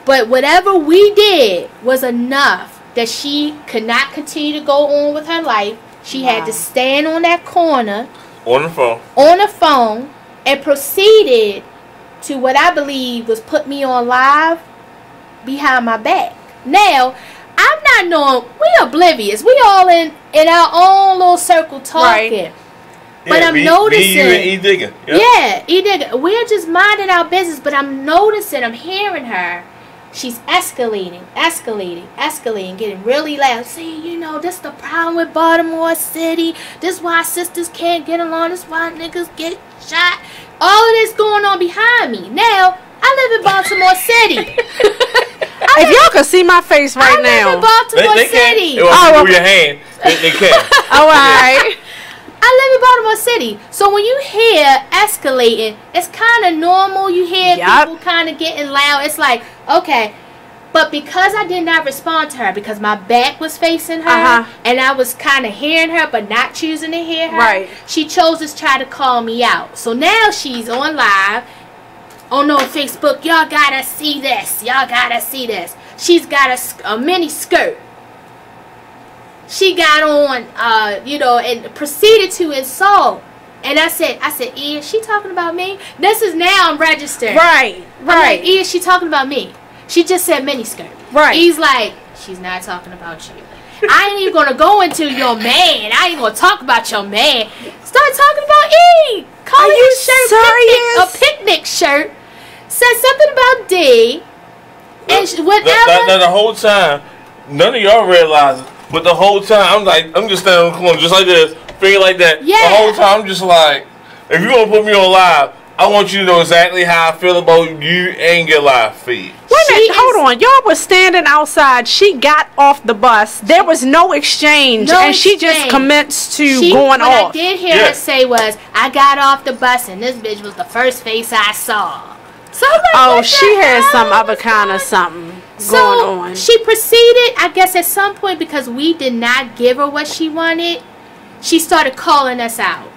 But whatever we did was enough that she could not continue to go on with her life. She had to stand on that corner on the phone and proceeded to what I believe was put me on live behind my back. Now, I'm not knowing, we oblivious. We all in our own little circle talking. Right. But I'm noticing. You and E Digger. Yep. Yeah, E Digger. We're just minding our business, but I'm noticing, I'm hearing her. She's escalating, getting really loud. See, you know, this the problem with Baltimore City. This why sisters can't get along. This why niggas get shot. All of this going on behind me. Now, I live in Baltimore City. If y'all could see my face right now. I live in Baltimore City. They want to move your hand. They can. All right. I live in Baltimore City. So when you hear escalating, it's kind of normal. You hear people kind of getting loud. It's like, okay. But because I did not respond to her, because my back was facing her, and I was kind of hearing her but not choosing to hear her, she chose to try to call me out. So now she's on live. Oh no, Facebook, y'all gotta see this. Y'all gotta see this. She's got a mini skirt. She got on, you know, and proceeded to insult. And I said, E, is she talking about me? This is now I'm registered. Right. I'm like, E, is she talking about me? She just said miniskirt. Right. E's like, she's not talking about you. I ain't even gonna go into your man. I ain't gonna talk about your man. Start talking about E. Call his shirt serious? A picnic shirt. Said something about D. And whatever. The whole time, none of y'all realize it. But the whole time, I'm just standing on the corner, just like this, finger like that. Yeah. The whole time, I'm just like, if you're gonna put me on live, I want you to know exactly how I feel about you and your live feed. Wait a minute, hold on. Y'all was standing outside. She got off the bus. There was no exchange, she just commenced to going off. What I did hear her say was, I got off the bus and this bitch was the first face I saw. So like, she had some other kind of something going on. She proceeded, I guess at some point, because we did not give her what she wanted, she started calling us out.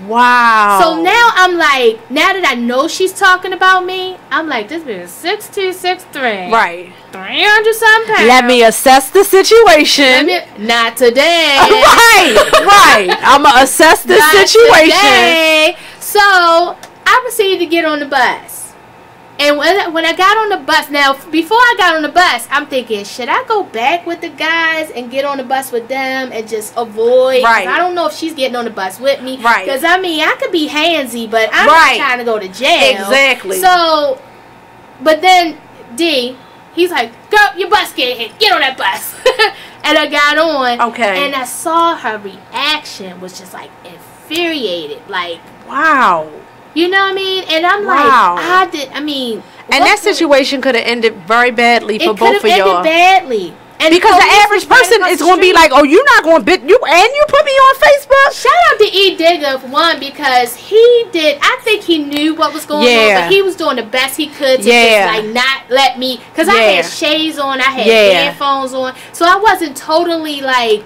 Wow. So now I'm like, now that I know she's talking about me, I'm like, this bitch is 6'2", 6'3". Right. 300 something pounds. Let me assess the situation. Not today. Right. I'm going to assess the situation. Today. So I proceeded to get on the bus. And when I got on the bus, now, before I got on the bus, I'm thinking, should I go back with the guys and get on the bus with them and just avoid? Right. I don't know if she's getting on the bus with me. Right. Because, I mean, I could be handsy, but I'm not trying to go to jail. Exactly. So, but then D, he's like, girl, your bus getting hit. Get on that bus. And I got on. Okay. And I saw her reaction was just, like, infuriated. Like, wow. You know what I mean? And I'm like, and that situation could have ended very badly for both of y'all. It could have ended badly. And because the average person is going to be like, oh, you're not going to bit you, and you put me on Facebook? Shout out to E Digger, one, because he did, I think he knew what was going on, but he was doing the best he could to just, like, not let me, because I had shades on, I had headphones on, so I wasn't totally, like,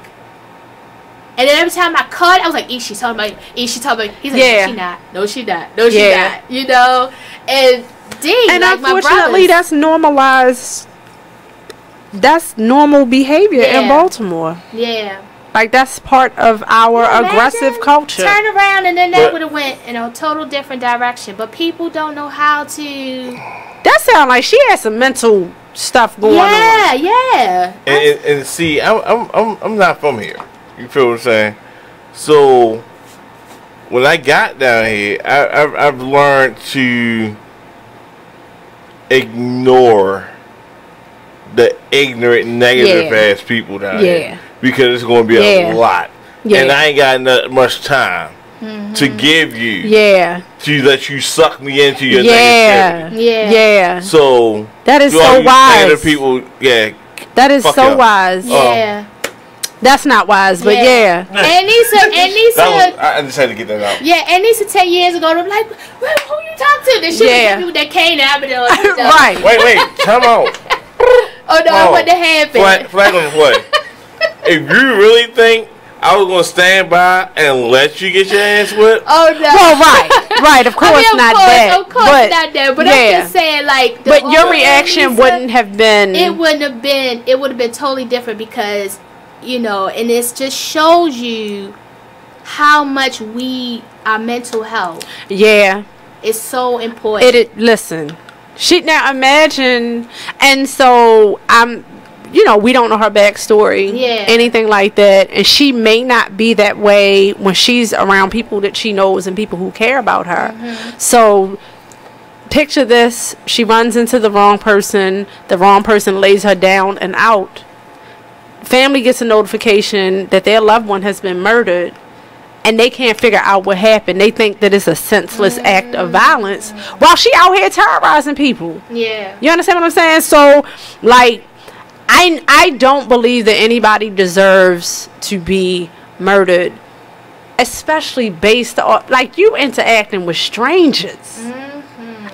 and then every time I caught it, I was like, she's talking about you. He's like, no, she not. No, she not. No, she not. You know? And D, and like, unfortunately, that's normalized. That's normal behavior in Baltimore. Yeah. Like, that's part of our aggressive culture. Turn around and then that would have went in a total different direction. But people don't know how to. That sounds like she had some mental stuff going on. Yeah. And see, I'm not from here. You feel what I'm saying? So when I got down here, I've learned to ignore the ignorant, negative ass people down here, because it's going to be a lot, and I ain't got much time to give you to let you suck me into your negativity. So that is so wise. People, that is so wise. That's not wise, but And Nisa, I just had to get that out. Yeah, and Nisa 10 years ago, I'm like, who you talk to? This shit people that came out of right. Wait, come on. Oh no, what the happened? Flag on the play. If you really think I was gonna stand by and let you get your ass whipped? Oh no. Well, right, of course, not that. Of course not that. But I'm just saying, like. But your reaction wouldn't have been. It wouldn't have been. It would have been totally different because. You know, and it just shows you how much our mental health. Yeah. It's so important. Listen, now imagine, and so we don't know her backstory, anything like that, and she may not be that way when she's around people that she knows and people who care about her. So picture this: she runs into the wrong person lays her down and out. Family gets a notification that their loved one has been murdered, and they can't figure out what happened. They think that it's a senseless act of violence while she out here terrorizing people. Yeah. You understand what I'm saying? So, like, I don't believe that anybody deserves to be murdered, especially based on, like, you interacting with strangers. I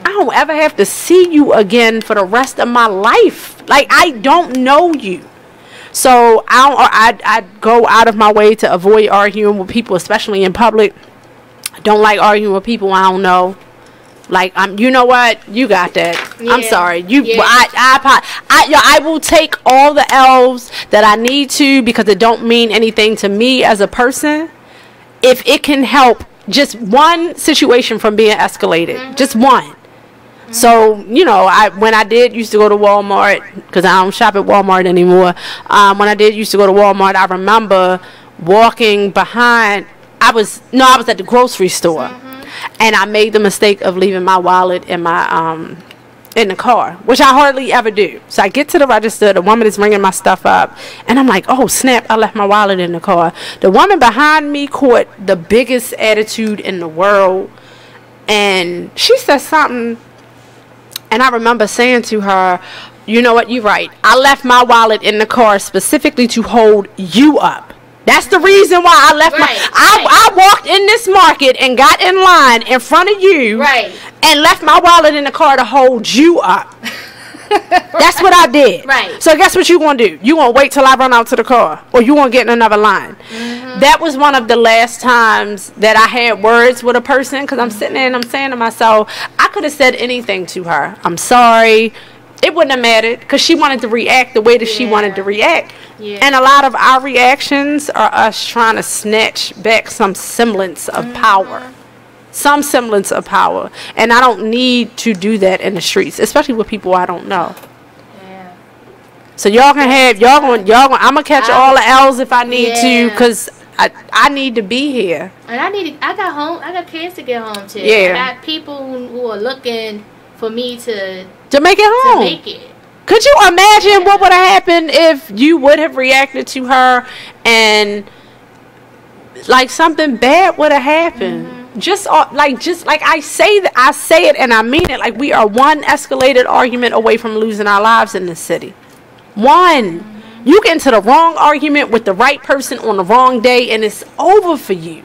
don't ever have to see you again for the rest of my life. Like, I don't know you. So I go out of my way to avoid arguing with people, especially in public. I don't like arguing with people I don't know. Like, you know what? You got that. I'm sorry. I will take all the L's that I need to, because it don't mean anything to me as a person. If it can help just one situation from being escalated, just one. So, when I used to go to Walmart, because I don't shop at Walmart anymore. When I used to go to Walmart, I remember walking behind. I was at the grocery store, and I made the mistake of leaving my wallet in my in the car, which I hardly ever do. So I get to the register, the woman is ringing my stuff up, and I'm like, oh snap, I left my wallet in the car. The woman behind me caught the biggest attitude in the world, and she said something. And I remember saying to her, you know what, you're right. I left my wallet in the car specifically to hold you up. That's the reason why I left I walked in this market and got in line in front of you and left my wallet in the car to hold you up. That's what I did. So guess what you going to do? You going to wait till I run out to the car, or you going to get in another line. That was one of the last times that I had words with a person, because I'm sitting there and I'm saying to myself, I could have said anything to her. I'm sorry. It wouldn't have mattered, because she wanted to react the way that she wanted to react. And a lot of our reactions are us trying to snatch back some semblance of power. Some semblance of power. And I don't need to do that in the streets, especially with people I don't know. So y'all can have, I'm gonna catch all the L's if I need to, because I need to be here. And I got kids to get home to. I got people who are looking for me to make it home. Could you imagine what would have happened if you would have reacted to her and like something bad would have happened? Just like I say it and I mean it. Like, we are one escalated argument away from losing our lives in this city. One. You get into the wrong argument with the right person on the wrong day, and it's over for you.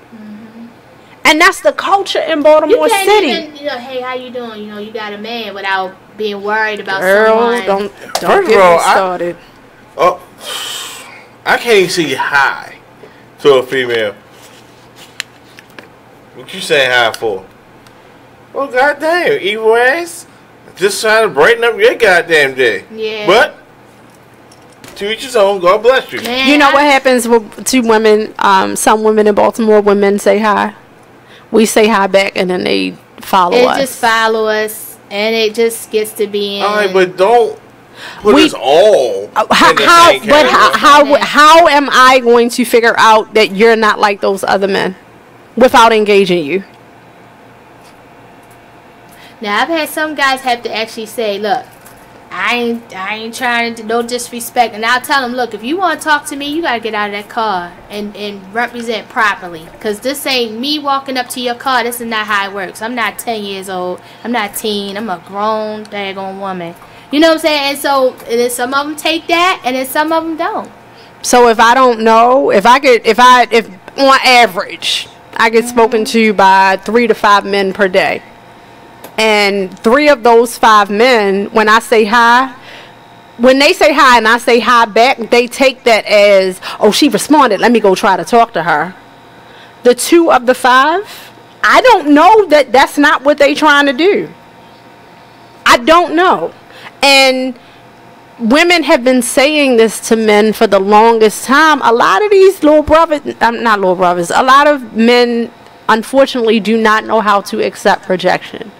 And that's the culture in Baltimore City. Even, hey, how you doing? You got a man, without being worried about someone. Don't get me started. I can't even see hi to a female. What you saying hi for? Well, goddamn, evil ass. Just trying to brighten up your goddamn day. Yeah. But to each his own. God bless you. Man, you know what happens to women? Some women in Baltimore, when men say hi, we say hi back, and then they follow us. They just follow us, and it just gets to be. All right, but don't put us all. How am I going to figure out that you're not like those other men without engaging you? Now, I've had some guys have to actually say, look, I ain't trying to, no disrespect. And I'll tell them, look, if you want to talk to me, you got to get out of that car and represent properly. Because this ain't me walking up to your car. This is not how it works. I'm not 10 years old. I'm not teen. I'm a grown, daggone woman. You know what I'm saying? And so, and then some of them take that, and then some of them don't. So if I don't know, if on average, I get spoken to by 3 to 5 men per day. And 3 of those 5 men, when I say hi, when they say hi and I say hi back, they take that as, oh, she responded, let me go try to talk to her. The 2 of the 5, I don't know that that's not what they trying to do. I don't know. And women have been saying this to men for the longest time. A lot of these little brothers, not little brothers, a lot of men, unfortunately, do not know how to accept rejection.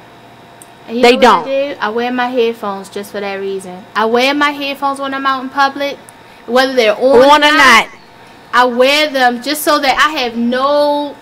And they don't. I wear my headphones just for that reason. I wear my headphones when I'm out in public, whether they're on or not. I wear them just so that I have no...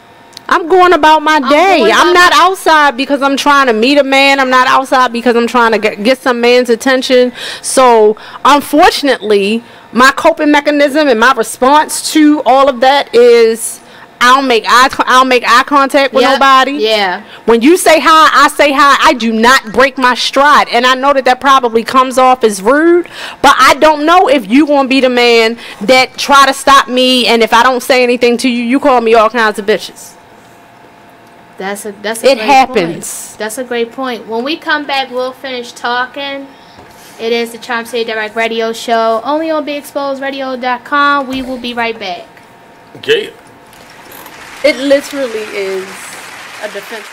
I'm going about my day. I'm not outside because I'm trying to meet a man. I'm not outside because I'm trying to get some man's attention. So, unfortunately, my coping mechanism and my response to all of that is I'll make eye contact with nobody. Yeah. When you say hi, I say hi. I do not break my stride. And I know that probably comes off as rude, but I don't know if you going to be the man that try to stop me, and if I don't say anything to you, you call me all kinds of bitches. That's a it great happens. Point. That's a great point. When we come back, we'll finish talking. It is the Charm City Direct Radio Show, only on BeExposedRadio.com. We will be right back. Yeah. It literally is a defense.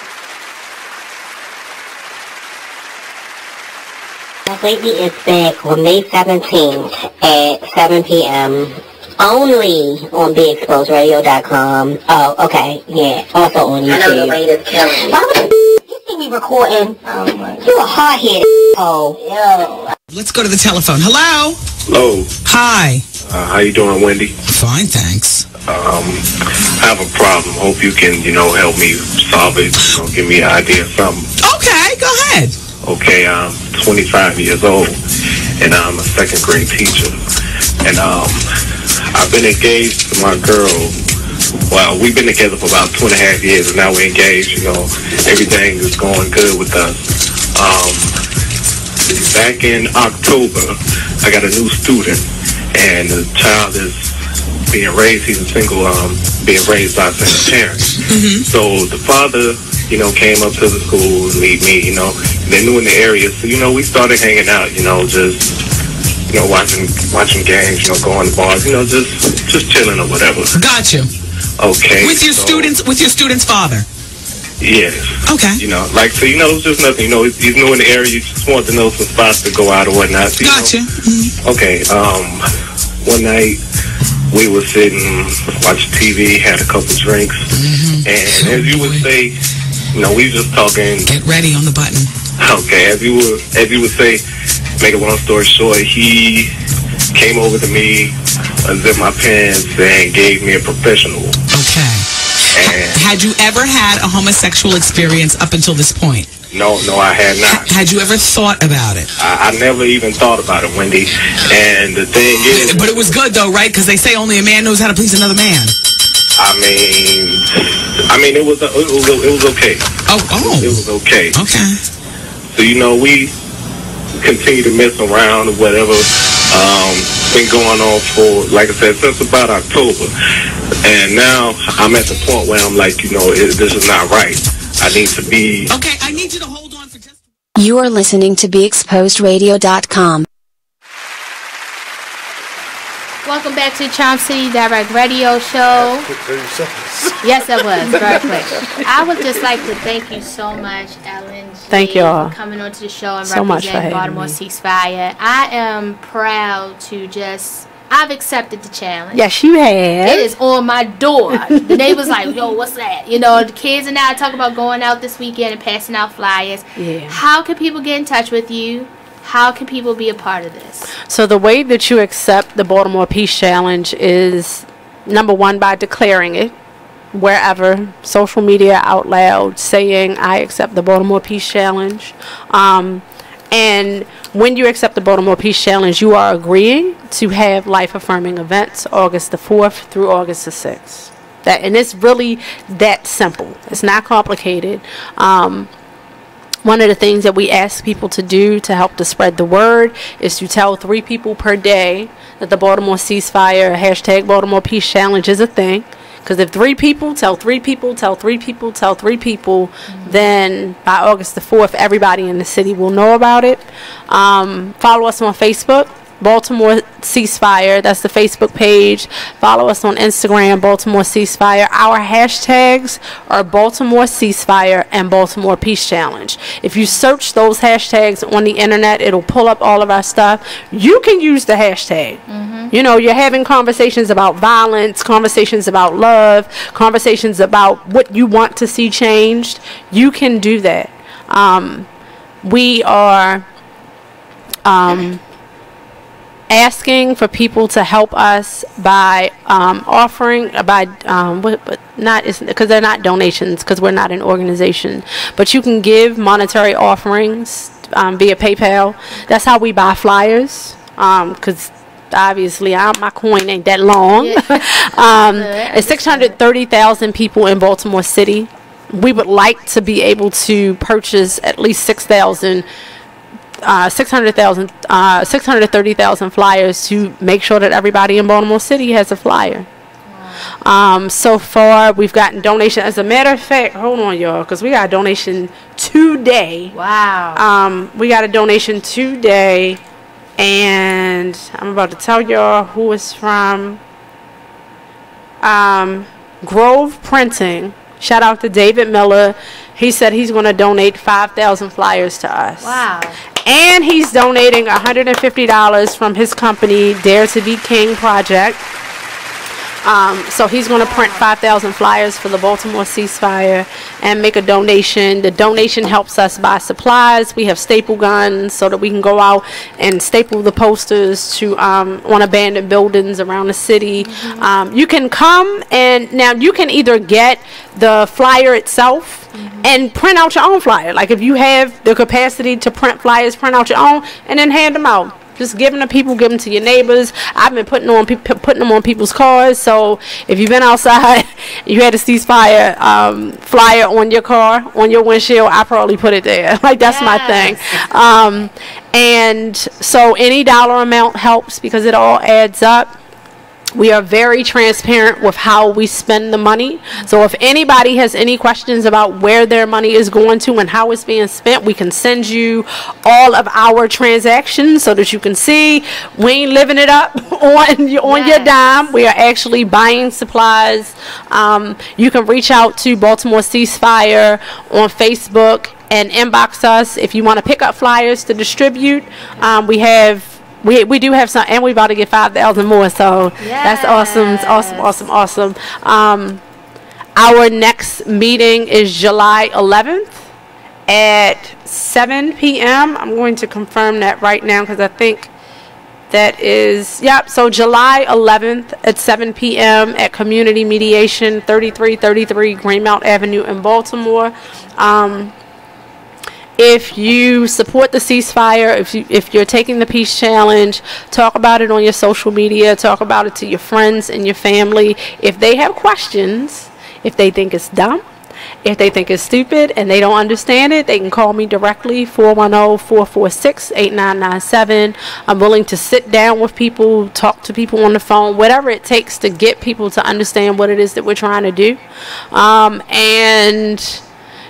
That lady is back on May 17th at 7 p.m. only on BeExposedRadio.com. Oh, okay, yeah. Also on YouTube. I know the latest killing. Why would you see me recording? Oh my God. You a hard-headed yo. Let's go to the telephone. Hello? Hello. Hi. How you doing, Wendy? Fine, thanks. I have a problem. Hope you can, help me solve it. Give me an idea of something. Okay, go ahead. Okay, I'm 25 years old, and I'm a second grade teacher. And I've been engaged to my girl. Well, we've been together for about 2.5 years, and now we're engaged. Everything is going good with us. Back in October, I got a new student, and the child is being raised. He's a single, being raised by a single parent. Mm-hmm. So the father, came up to the school to meet me. They knew in the area, so we started hanging out. Just watching games. Going to bars. Just chilling or whatever. Gotcha. Okay. With your student's father. Yes. Okay. It's just nothing. He's new in the area. You just want to know some spots to go out or whatnot. So, gotcha. Mm-hmm. Okay. One night we were sitting, watching TV, had a couple drinks, and as you would say, we just talking. Get ready on the button. Okay. As you would say, make a long story short, he came over to me, unzipped my pants, and gave me a professional. Okay. Had you ever had a homosexual experience up until this point? No, I had not. Had you ever thought about it? I never even thought about it, Wendy. And the thing is... But it was good, though, right? Because they say only a man knows how to please another man. I mean, it was okay. Oh. It was okay. Okay. So, we continue to mess around or whatever. Been going on for, like I said, since about October. And now I'm at the point where I'm like, this is not right. I need to be... Okay, I need you to hold on for just... You are listening to BeExposedRadio.com. Welcome back to Charm City Direct Radio Show. Yes, it was. Very quick. I would just like to thank you so much, Ellen G, thank y'all for coming onto the show and so representing Baltimore Ceasefire. I am proud to I've accepted the challenge. Yes, you have. It is on my door. The neighbors like, yo, what's that? The kids and I talk about going out this weekend and passing out flyers. Yeah. How can people get in touch with you? How can people be a part of this? So the way that you accept the Baltimore Peace Challenge is, number one, by declaring it wherever, social media, out loud, saying, I accept the Baltimore Peace Challenge. And when you accept the Baltimore Peace Challenge, you are agreeing to have life-affirming events August the 4th through August the 6th. And it's really that simple. It's not complicated. One of the things that we ask people to do to help to spread the word is to tell 3 people per day that the Baltimore Ceasefire, hashtag Baltimore Peace Challenge is a thing. Because if 3 people tell 3 people, tell 3 people, tell 3 people, then by August the 4th, everybody in the city will know about it. Follow us on Facebook, Baltimore Ceasefire. That's the Facebook page. Follow us on Instagram, Baltimore Ceasefire. Our hashtags are Baltimore Ceasefire and Baltimore Peace Challenge. If you search those hashtags on the internet, it'll pull up all of our stuff. You can use the hashtag. You're having conversations about violence, conversations about love, conversations about what you want to see changed. You can do that. we are asking for people to help us by offering because they're not donations, because we're not an organization, but you can give monetary offerings via PayPal. That's how we buy flyers, because obviously my coin ain't that long. It's 630,000 people in Baltimore City. We would like to be able to purchase at least 630,000 flyers to make sure that everybody in Baltimore City has a flyer. So far, we've gotten donation. As a matter of fact, hold on, y'all, because we got a donation today. Wow. We got a donation today, and I'm about to tell y'all who it's from. Grove Printing. Shout out to David Miller. He said he's going to donate 5,000 flyers to us. Wow. And he's donating $150 from his company, Dare to Be King Project. So he's going to print 5,000 flyers for the Baltimore Ceasefire and make a donation. The donation helps us buy supplies. We have staple guns so that we can go out and staple the posters to on abandoned buildings around the city. You can come, and now you can either get the flyer itself and print out your own flyer. Like if you have the capacity to print flyers, print out your own and then hand them out. Just give them to people, give them to your neighbors. I've been putting them on people's cars. So if you've been outside, you had a ceasefire flyer on your car, on your windshield, I probably put it there. Like that's my thing. And so any dollar amount helps because it all adds up. We are very transparent with how we spend the money. So if anybody has any questions about where their money is going to and how it's being spent, we can send you all of our transactions so that you can see we ain't living it up on your dime. We are actually buying supplies. You can reach out to Baltimore Ceasefire on Facebook and inbox us if you want to pick up flyers to distribute. We do have some, and we're about to get 5,000 more, so that's awesome. It's awesome. Our next meeting is July 11th at 7 p.m. I'm going to confirm that right now because I think that is, so July 11th at 7 p.m. at Community Mediation, 3333 Greenmount Avenue in Baltimore. If you support the ceasefire, if you're taking the peace challenge, talk about it on your social media, talk about it to your friends and your family. If they have questions, if they think it's dumb, if they think it's stupid and they don't understand it, they can call me directly, 410-446-8997. I'm willing to sit down with people, talk to people on the phone, whatever it takes to get people to understand what it is that we're trying to do. And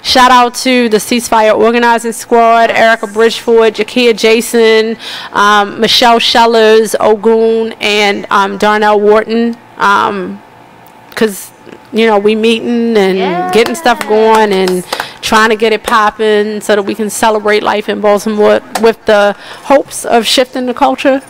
shout out to the Ceasefire Organizing Squad, Erica Bridgeford, Jakia Jason, Michelle Schellers, Ogun, and Darnell Wharton. Because, we meeting and getting stuff going and trying to get it popping so that we can celebrate life in Baltimore with the hopes of shifting the culture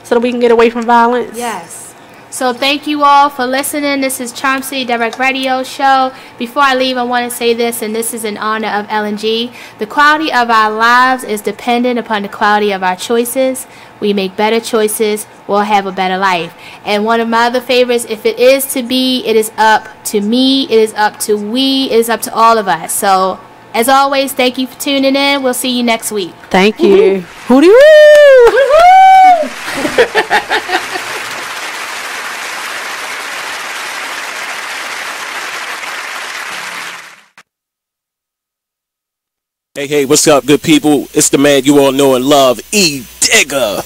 so that we can get away from violence. Yes. So thank you all for listening. This is Charm City Direct Radio Show. Before I leave, I want to say this, and this is in honor of L&G. The quality of our lives is dependent upon the quality of our choices. We make better choices, we'll have a better life. And one of my other favorites, if it is to be, it is up to me, it is up to we, it is up to all of us. So, as always, thank you for tuning in. We'll see you next week. Thank you. Hootie woo! Hey, what's up, good people? It's the man you all know and love, E. Digger.